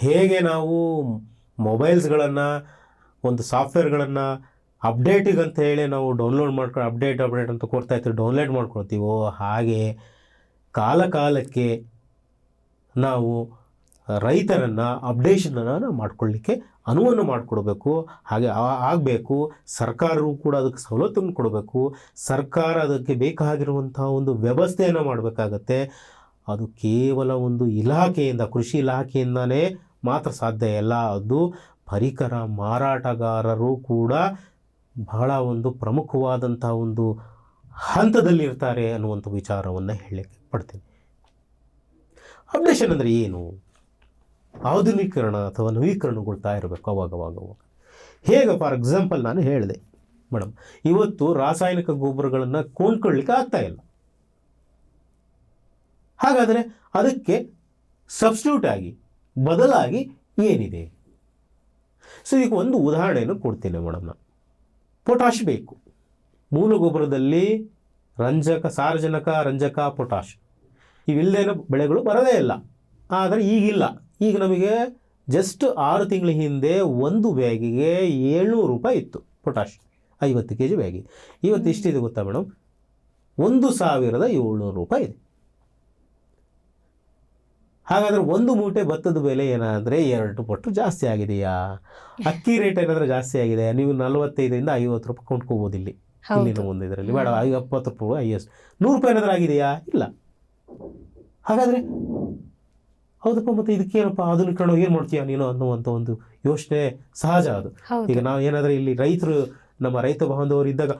ಹೇಗೆ ನಾವು ಮೊಬೈಲ್ಸ್ಗಳನ್ನು ಒಂದು ಸಾಫ್ಟ್ವೇರ್ಗಳನ್ನು ಅಪ್ಡೇಟಿಗಂತ ಹೇಳಿ ನಾವು ಡೌನ್ಲೋಡ್ ಮಾಡ್ಕೊಂಡು ಅಪ್ಡೇಟ್ ಅಂತ ಕೊಡ್ತಾ ಇರ್ತೀವಿ, ಡೌನ್ಲೋಡ್ ಮಾಡ್ಕೊಳ್ತೀವೋ ಹಾಗೆ ಕಾಲಕ್ಕೆ ನಾವು ರೈತರನ್ನು ಅಪ್ಡೇಷನನ್ನು ಮಾಡ್ಕೊಳ್ಳಿಕ್ಕೆ ಅನುವನ್ನು ಮಾಡಿಕೊಡ್ಬೇಕು. ಹಾಗೆ ಆಗಬೇಕು. ಸರ್ಕಾರವು ಕೂಡ ಅದಕ್ಕೆ ಸವಲತ್ತನ್ನು ಕೊಡಬೇಕು. ಸರ್ಕಾರ ಅದಕ್ಕೆ ಬೇಕಾಗಿರುವಂಥ ಒಂದು ವ್ಯವಸ್ಥೆಯನ್ನು ಮಾಡಬೇಕಾಗತ್ತೆ. ಅದು ಕೇವಲ ಒಂದು ಇಲಾಖೆಯಿಂದ, ಕೃಷಿ ಇಲಾಖೆಯಿಂದನೇ ಮಾತ್ರ ಸಾಧ್ಯ ಇಲ್ಲ. ಅದು ಪರಿಕರ ಮಾರಾಟಗಾರರು ಕೂಡ ಬಹಳ ಒಂದು ಪ್ರಮುಖವಾದಂಥ ಒಂದು ಹಂತದಲ್ಲಿರ್ತಾರೆ ಅನ್ನುವಂಥ ವಿಚಾರವನ್ನು ಹೇಳಲಿಕ್ಕೆ ಪಡ್ತೀನಿ. ಅಪ್ಡೇಷನ್ ಅಂದರೆ ಏನು? ಆಧುನೀಕರಣ ಅಥವಾ ನವೀಕರಣಗೊಳ್ತಾ ಇರಬೇಕು ಅವಾಗ. ಹೇಗೆ ಫಾರ್ ಎಕ್ಸಾಂಪಲ್ ನಾನು ಹೇಳಿದೆ ಮೇಡಮ್, ಇವತ್ತು ರಾಸಾಯನಿಕ ಗೊಬ್ಬರಗಳನ್ನು ಕೊಂಡ್ಕೊಳ್ಳಿಕ್ಕೆ ಆಗ್ತಾ ಇಲ್ಲ. ಹಾಗಾದರೆ ಅದಕ್ಕೆ ಸಬ್ಸ್ಟಿಟ್ಯೂಟ್ ಆಗಿ ಬದಲಾಗಿ ಏನಿದೆ? ಸೊ ಈಗ ಒಂದು ಉದಾಹರಣೆಯನ್ನು ಕೊಡ್ತೀನಿ ಮೇಡಮ್. ನಾನು ಪೊಟ್ಯಾಷ್ ಬೇಕು. ಮೂಲ ಗೊಬ್ಬರದಲ್ಲಿ ಸಾರಜನಕ, ರಂಜಕ, ಪೊಟ್ಯಾಷ್ ಇವಿಲ್ಲದೇನೋ ಬೆಳೆಗಳು ಬರೋದೇ ಇಲ್ಲ. ಆದರೆ ಈಗಿಲ್ಲ. ಈಗ ನಮಗೆ ಜಸ್ಟ್ 6 ತಿಂಗಳ ಹಿಂದೆ ಒಂದು ಬ್ಯಾಗಿಗೆ 700 ರೂಪಾಯಿ ಇತ್ತು ಪೊಟ್ಯಾಶ್, 50 kg ಬ್ಯಾಗಿಗೆ. ಇವತ್ತು ಎಷ್ಟಿದೆ ಗೊತ್ತಾ ಮೇಡಮ್? 1700 ರೂಪಾಯಿ ಇದೆ. ಹಾಗಾದರೆ ಒಂದು ಮೂಟೆ ಭತ್ತದ ಬೆಲೆ ಏನಾದರೆ 2 ಪಟ್ಟು ಜಾಸ್ತಿ ಆಗಿದೆಯಾ? ಅಕ್ಕಿ ರೇಟ್ ಏನಾದರೂ ಜಾಸ್ತಿ ಆಗಿದೆ? ನೀವು 45ರಿಂದ 50 ರೂಪಾಯಿ ಕೊಂಡ್ಕೋಬೋದು ಇಲ್ಲಿನ ಒಂದು ಇದರಲ್ಲಿ. ಬೇಡ 70 ರೂಪಾಯಿ ಹೈಯೆಸ್ಟ್. 100 ರೂಪಾಯಿ ಏನಾದರೂ ಆಗಿದೆಯಾ? ಇಲ್ಲ. ಹಾಗಾದರೆ ಹೌದಪ್ಪ, ಮತ್ತು ಇದಕ್ಕೇನಪ್ಪ ಆಧುನೀಕರಣ ಏನು ಮಾಡ್ತೀಯಾ ನೀನು ಅನ್ನುವಂಥ ಒಂದು ಯೋಚನೆ ಸಹಜ ಅದು. ಈಗ ನಾವು ಏನಾದರೂ ಇಲ್ಲಿ ರೈತರು, ನಮ್ಮ ರೈತ ಬಾಂಧವರು ಇದ್ದಾಗ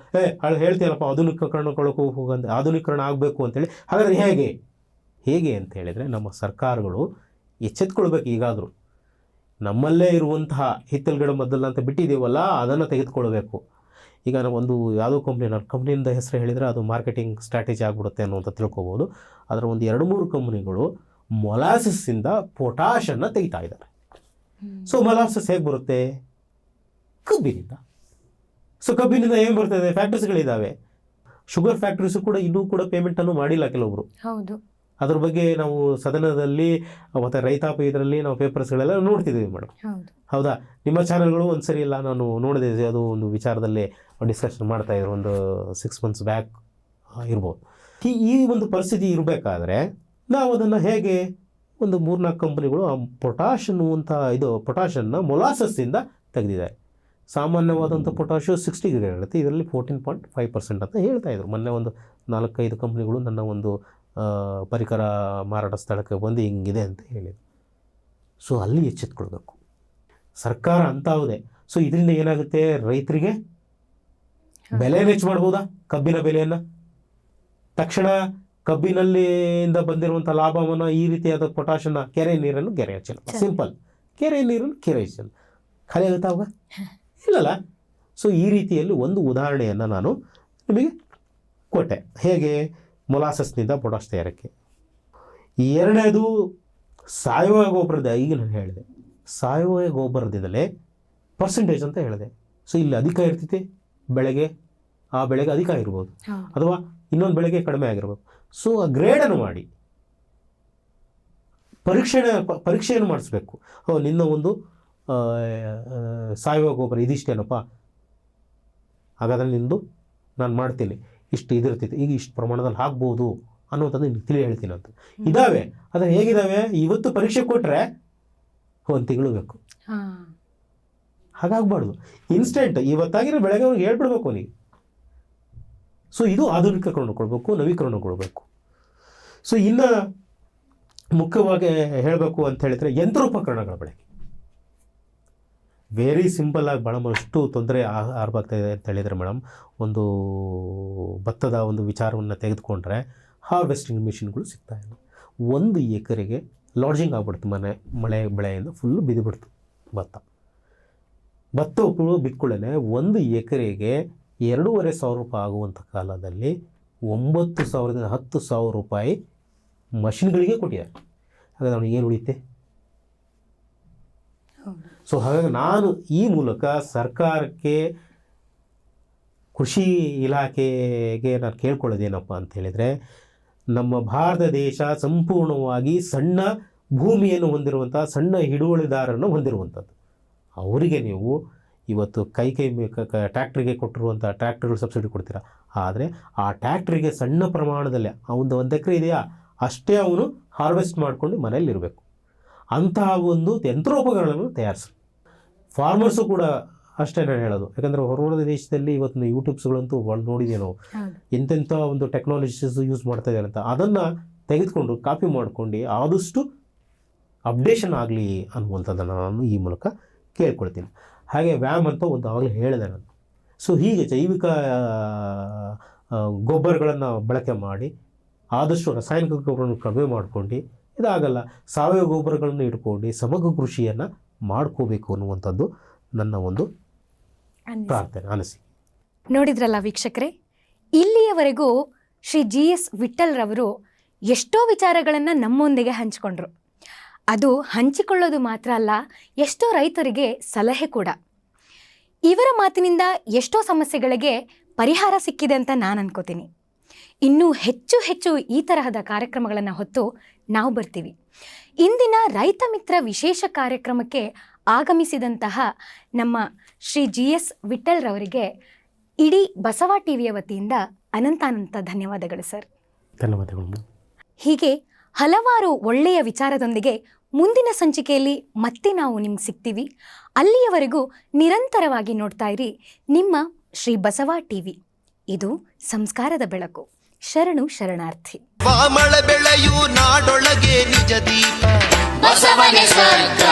ಹೇಳ್ತೀಯಲ್ಲಪ್ಪ ಆಧುನೀಕರಣಕ್ಕೆ ಹೋಗಂತ, ಆಧುನೀಕರಣ ಆಗಬೇಕು ಅಂತೇಳಿ. ಹಾಗಾದರೆ ಹೇಗೆ ಅಂತ ಹೇಳಿದರೆ ನಮ್ಮ ಸರ್ಕಾರಗಳು ಎಚ್ಚೆತ್ಕೊಳ್ಬೇಕು. ಈಗಾದರೂ ನಮ್ಮಲ್ಲೇ ಇರುವಂತಹ ಹಿತ್ತಲುಗಳ ಮದ್ದಲ್ಲ ಅಂತ ಬಿಟ್ಟಿದ್ದೀವಲ್ಲ, ಅದನ್ನು ತೆಗೆದುಕೊಳ್ಬೇಕು. ಈಗ ನಾವು ಒಂದು ಯಾವುದೋ ಕಂಪ್ನಿಯಿಂದ ಹೆಸರು ಹೇಳಿದರೆ ಅದು ಮಾರ್ಕೆಟಿಂಗ್ ಸ್ಟ್ರಾಟಜಿ ಆಗಿಬಿಡುತ್ತೆ ಅನ್ನೋಂಥ ತಿಳ್ಕೊಬೋದು. ಅದರ ಒಂದು 2-3 ಕಂಪ್ನಿಗಳು ಮೊಲಾಸಸ್ಸಿಂದ ಪೊಟ್ಯಾಷನ್ನು ತೆಗಿತಾ ಇದ್ದಾರೆ. ಸೊ ಮೊಲಾಸಸ್ ಹೇಗೆ ಬರುತ್ತೆ? ಕಬ್ಬಿನಿಂದ. ಸೊ ಕಬ್ಬಿನಿಂದ ಏನು ಬರ್ತದೆ? ಫ್ಯಾಕ್ಟ್ರೀಸ್ಗಳಿದ್ದಾವೆ. ಶುಗರ್ ಫ್ಯಾಕ್ಟ್ರೀಸು ಕೂಡ ಇನ್ನೂ ಕೂಡ ಪೇಮೆಂಟನ್ನು ಮಾಡಿಲ್ಲ ಕೆಲವೊಬ್ಬರು. ಹೌದು. ಅದ್ರ ಬಗ್ಗೆ ನಾವು ಸದನದಲ್ಲಿ ಮತ್ತು ರೈತಾಪಿ ಇದರಲ್ಲಿ ನಾವು ಪೇಪರ್ಸ್ಗಳೆಲ್ಲ ನೋಡ್ತಿದ್ದೀವಿ ಮೇಡಮ್. ಹೌದಾ? ನಿಮ್ಮ ಚಾನಲ್ಗಳು ಒಂದು ಸರಿ ಇಲ್ಲ, ನಾನು ನೋಡಿದೆ, ಅದು ಒಂದು ವಿಚಾರದಲ್ಲಿ ಡಿಸ್ಕಷನ್ ಮಾಡ್ತಾಯಿದ್ರು, ಒಂದು 6 months ಬ್ಯಾಕ್ ಇರ್ಬೋದು. ಈ ಒಂದು ಪರಿಸ್ಥಿತಿ ಇರಬೇಕಾದ್ರೆ ನಾವು ಅದನ್ನು ಹೇಗೆ ಒಂದು 3-4 ಕಂಪ್ನಿಗಳು ಆ ಪೊಟ್ಯಾಷ್ ಅನ್ನುವಂಥ ಪೊಟ್ಯಾಷನ್ನು ಮೊಲಾಸಸ್ಸಿಂದ ತೆಗೆದಿದ್ದಾರೆ. ಸಾಮಾನ್ಯವಾದಂಥ ಪೊಟ್ಯಾಷು 60 ಗ್ರೇಡ್ ಇರುತ್ತೆ, ಇದರಲ್ಲಿ 14.5% ಅಂತ ಹೇಳ್ತಾಯಿದ್ರು. ಮೊನ್ನೆ ಒಂದು 4-5 ಕಂಪ್ನಿಗಳು ನನ್ನ ಒಂದು ಪರಿಕರ ಮಾರಾಟ ಸ್ಥಳಕ್ಕೆ ಬಂದು ಹಿಂಗಿದೆ ಅಂತ ಹೇಳಿದ್ರು. ಸೊ ಅಲ್ಲಿ ಎಚ್ಚೆತ್ಕೊಳ್ಬೇಕು ಸರ್ಕಾರ ಅಂತಾವುದೇ. ಸೊ ಇದರಿಂದ ಏನಾಗುತ್ತೆ? ರೈತರಿಗೆ ಬೆಲೆ ಹೆಚ್ಚು ಮಾಡ್ಬೋದಾ? ಕಬ್ಬಿನ ಬೆಲೆಯನ್ನು ತಕ್ಷಣ ಕಬ್ಬಿನಲ್ಲಿಂದ ಬಂದಿರುವಂಥ ಲಾಭವನ್ನು ಈ ರೀತಿಯಾದ ಪೊಟ್ಯಾಷನ್ನ ಕೆರೆ ನೀರನ್ನು ಕೆರೆ ಹಚ್ಚಲು, ಸಿಂಪಲ್. ಕೆರೆ ನೀರನ್ನು ಕೆರೆ ಹಚ್ಚಲು ಖಾಲಿ ಆಗುತ್ತಾ ಅವಾಗ? ಇಲ್ಲಲ್ಲ. ಸೊ ಈ ರೀತಿಯಲ್ಲಿ ಒಂದು ಉದಾಹರಣೆಯನ್ನು ನಾನು ನಿಮಗೆ ಕೊಟ್ಟೆ, ಹೇಗೆ ಮೊಲಾಸಸ್ನಿಂದ ಪೊಟ್ಯಾಷ್ ತಯಾರಕ್ಕೆ. ಎರಡನೇದು ಸಾವಯವ ಗೊಬ್ಬರದ. ಈಗ ನಾನು ಹೇಳಿದೆ ಸಾವಯವ ಗೊಬ್ಬರದಿಂದಲೇ ಪರ್ಸೆಂಟೇಜ್ ಅಂತ ಹೇಳಿದೆ. ಸೊ ಇಲ್ಲಿ ಅಧಿಕ ಇರ್ತೈತೆ ಬೆಳೆಗೆ, ಆ ಬೆಳೆಗೆ ಅಧಿಕ ಇರ್ಬೋದು, ಅಥವಾ ಇನ್ನೊಂದು ಬೆಳೆಗೆ ಕಡಿಮೆ ಆಗಿರ್ಬೋದು. ಸೊ ಆ ಗ್ರೇಡನ್ನು ಮಾಡಿ ಪರೀಕ್ಷೆಯನ್ನು ಮಾಡಿಸ್ಬೇಕು. ನಿನ್ನ ಒಂದು ಸಾವಯವ ಗೊಬ್ಬರ ಇದಿಷ್ಟೇನಪ್ಪ, ಹಾಗಾದರೆ ನಿಂದು ನಾನು ಮಾಡ್ತೀನಿ, ಇಷ್ಟು ಇದಿರ್ತೈತೆ, ಈಗ ಇಷ್ಟು ಪ್ರಮಾಣದಲ್ಲಿ ಹಾಕ್ಬೋದು ಅನ್ನೋಂಥದ್ದು ನಿಮ್ಗೆ ತಿಳಿ ಹೇಳ್ತೀನಿ ಅಂತ. ಇದ್ದಾವೆ, ಅದನ್ನು ಹೇಗಿದ್ದಾವೆ? ಇವತ್ತು ಪರೀಕ್ಷೆ ಕೊಟ್ಟರೆ 1 ತಿಂಗಳು ಬೇಕು. ಹಾಗಾಗಬಾರ್ದು. ಇನ್ಸ್ಟೆಂಟ್ ಇವತ್ತಾಗಿರೋ ಬೆಳಗ್ಗೆ ಅವ್ರಿಗೆ ಹೇಳ್ಬಿಡ್ಬೇಕು ನೀವು. ಸೊ ಇದು ಆಧುನಿಕೀಕರಣಗೊಳ್ಬೇಕು, ನವೀಕರಣಗೊಳ್ಬೇಕು. ಸೊ ಇನ್ನು ಮುಖ್ಯವಾಗಿ ಹೇಳಬೇಕು ಅಂತ ಹೇಳಿದರೆ ಯಂತ್ರೋಪಕರಣಗಳ ಬಳಕೆ. ವೆರಿ ಸಿಂಪಲ್ ಆಗಿ ಭಾಳಷ್ಟು ತೊಂದರೆ ಆಗ್ತಾ ಇದೆ ಅಂತ ಹೇಳಿದರೆ ಮೇಡಮ್, ಒಂದು ಭತ್ತದ ಒಂದು ವಿಚಾರವನ್ನು ತೆಗೆದುಕೊಂಡ್ರೆ ಹಾರ್ವೆಸ್ಟಿಂಗ್ ಮಿಷಿನ್ಗಳು ಸಿಗ್ತಾಯಿಲ್ಲ. 1 ಎಕರೆಗೆ ಲಾಡ್ಜಿಂಗ್ ಆಗ್ಬಿಡ್ತು, ಮಳೆ ಬೆಳೆಯಿಂದ ಫುಲ್ಲು ಬಿದ್ದುಬಿಡ್ತು ಭತ್ತ ಬಿತ್ಕೊಳ್ಳೇ 1 ಎಕರೆಗೆ 2,500 ರೂಪಾಯಿ ಆಗುವಂಥ ಕಾಲದಲ್ಲಿ 9,000ದಿಂದ 10,000 ರೂಪಾಯಿ ಮಷಿನ್ಗಳಿಗೆ ಕೊಟ್ಟಿದ್ದಾರೆ. ಹಾಗಾದ್ರೆ ಅವ್ನಿಗೆ ಏನು ಉಳಿಯುತ್ತೆ? ಸೊ ಹಾಗಾಗಿ ನಾನು ಈ ಮೂಲಕ ಸರ್ಕಾರಕ್ಕೆ, ಕೃಷಿ ಇಲಾಖೆಗೆ ನಾನು ಕೇಳ್ಕೊಳ್ಳೋದೇನಪ್ಪ ಅಂತ ಹೇಳಿದರೆ, ನಮ್ಮ ಭಾರತ ದೇಶ ಸಂಪೂರ್ಣವಾಗಿ ಸಣ್ಣ ಭೂಮಿಯನ್ನು ಹೊಂದಿರುವಂಥ, ಸಣ್ಣ ಹಿಡುವಳಿದಾರರನ್ನು ಹೊಂದಿರುವಂಥದ್ದು. ಅವರಿಗೆ ನೀವು ಇವತ್ತು ಕೈ ಟ್ರ್ಯಾಕ್ಟ್ರಿಗೆ ಕೊಟ್ಟಿರುವಂಥ ಟ್ರ್ಯಾಕ್ಟರ್ಗಳು ಸಬ್ಸಿಡಿ ಕೊಡ್ತೀರಾ, ಆದರೆ ಆ ಟ್ರ್ಯಾಕ್ಟ್ರಿಗೆ ಸಣ್ಣ ಪ್ರಮಾಣದಲ್ಲಿ ಒಂದು 1 ಎಕರೆ ಇದೆಯಾ ಅಷ್ಟೇ ಅವನು ಹಾರ್ವೆಸ್ಟ್ ಮಾಡಿಕೊಂಡು ಮನೆಯಲ್ಲಿರಬೇಕು. ಅಂತಹ ಒಂದು ಯಂತ್ರೋಪಕರಣಗಳನ್ನು ತಯಾರಿಸಿ. ಫಾರ್ಮರ್ಸು ಕೂಡ ಅಷ್ಟೇ ನಾನು ಹೇಳೋದು, ಯಾಕಂದರೆ ಹೊರಗಡೆ ದೇಶದಲ್ಲಿ ಇವತ್ತು ಯೂಟ್ಯೂಬ್ಸ್ಗಳಂತೂ ನೋಡಿದ್ದೀವಿ ನಾವು, ಎಂತೆಂಥ ಒಂದು ಟೆಕ್ನಾಲಜೀಸ್ ಯೂಸ್ ಮಾಡ್ತಾ ಇದ್ದಾರೆ ಅಂತ. ಅದನ್ನು ತೆಗೆದುಕೊಂಡು ಕಾಪಿ ಮಾಡ್ಕೊಂಡು ಆದಷ್ಟು ಅಪ್ಡೇಷನ್ ಆಗಲಿ ಅನ್ನುವಂಥದ್ದನ್ನು ನಾನು ಈ ಮೂಲಕ ಕೇಳ್ಕೊಳ್ತೀನಿ. ಹಾಗೆ ವ್ಯಾಮ್ ಅಂತ ಒಂದು ಆವಾಗಲೇ ಹೇಳಿದೆ ನಾನು. ಸೊ ಹೀಗೆ ಜೈವಿಕ ಗೊಬ್ಬರಗಳನ್ನು ಬಳಕೆ ಮಾಡಿ ಆದಷ್ಟು ರಾಸಾಯನಿಕ ಗೊಬ್ಬರವನ್ನು ಕಡಿಮೆ ಮಾಡ್ಕೊಂಡು, ಇದಾಗಲ್ಲ ಸಾವಯವ ಗೊಬ್ಬರಗಳನ್ನು ಇಟ್ಕೊಂಡು ಸಮಗ್ರ ಕೃಷಿಯನ್ನು ಮಾಡ್ಕೋಬೇಕು ಅನ್ನುವಂಥದ್ದು ನನ್ನ ಒಂದು ಪ್ರಾರ್ಥನೆ, ಅನಿಸಿಕೆ. ನೋಡಿದ್ರಲ್ಲ ವೀಕ್ಷಕರೇ, ಇಲ್ಲಿಯವರೆಗೂ ಶ್ರೀ GS ವಿಠ್ಠಲ್ರವರು ಎಷ್ಟೋ ವಿಚಾರಗಳನ್ನು ನಮ್ಮೊಂದಿಗೆ ಹಂಚಿಕೊಂಡ್ರು. ಅದು ಹಂಚಿಕೊಳ್ಳೋದು ಮಾತ್ರ ಅಲ್ಲ, ಎಷ್ಟೋ ರೈತರಿಗೆ ಸಲಹೆ ಕೂಡ. ಇವರ ಮಾತಿನಿಂದ ಎಷ್ಟೋ ಸಮಸ್ಯೆಗಳಿಗೆ ಪರಿಹಾರ ಸಿಕ್ಕಿದೆ ಅಂತ ನಾನು ಅನ್ಕೋತೀನಿ. ಇನ್ನೂ ಹೆಚ್ಚು ಹೆಚ್ಚು ಈ ತರಹದ ಕಾರ್ಯಕ್ರಮಗಳನ್ನು ಹೊತ್ತು ನಾವು ಬರ್ತೀವಿ. ಇಂದಿನ ರೈತ ಮಿತ್ರ ವಿಶೇಷ ಕಾರ್ಯಕ್ರಮಕ್ಕೆ ಆಗಮಿಸಿದಂತಹ ನಮ್ಮ ಶ್ರೀ GS ವಿಠಲ್ರವರಿಗೆ ಇಡೀ ಬಸವ ಟಿವಿಯ ವತಿಯಿಂದ ಅನಂತಾನಂತ ಧನ್ಯವಾದಗಳು ಸರ್. ಧನ್ಯವಾದಗಳು. ಹೀಗೆ ಹಲವಾರು ಒಳ್ಳೆಯ ವಿಚಾರದೊಂದಿಗೆ ಮುಂದಿನ ಸಂಚಿಕೆಯಲ್ಲಿ ಮತ್ತೆ ನಾವು ನಿಮ್ಗೆ ಸಿಗ್ತೀವಿ. ಅಲ್ಲಿಯವರೆಗೂ ನಿರಂತರವಾಗಿ ನೋಡ್ತಾ ಇರಿ ನಿಮ್ಮ ಶ್ರೀ ಬಸವ ಟಿವಿ. ಇದು ಸಂಸ್ಕಾರದ ಬೆಳಕು. ಶರಣು ಶರಣಾರ್ಥಿ. ಪಾಮಳ ಬೆಳೆಯು ನಾಡೊಳಗೆ ನಿಜ ದೀಪ ಬಸವನೆ ಸ್ವರ್ಗ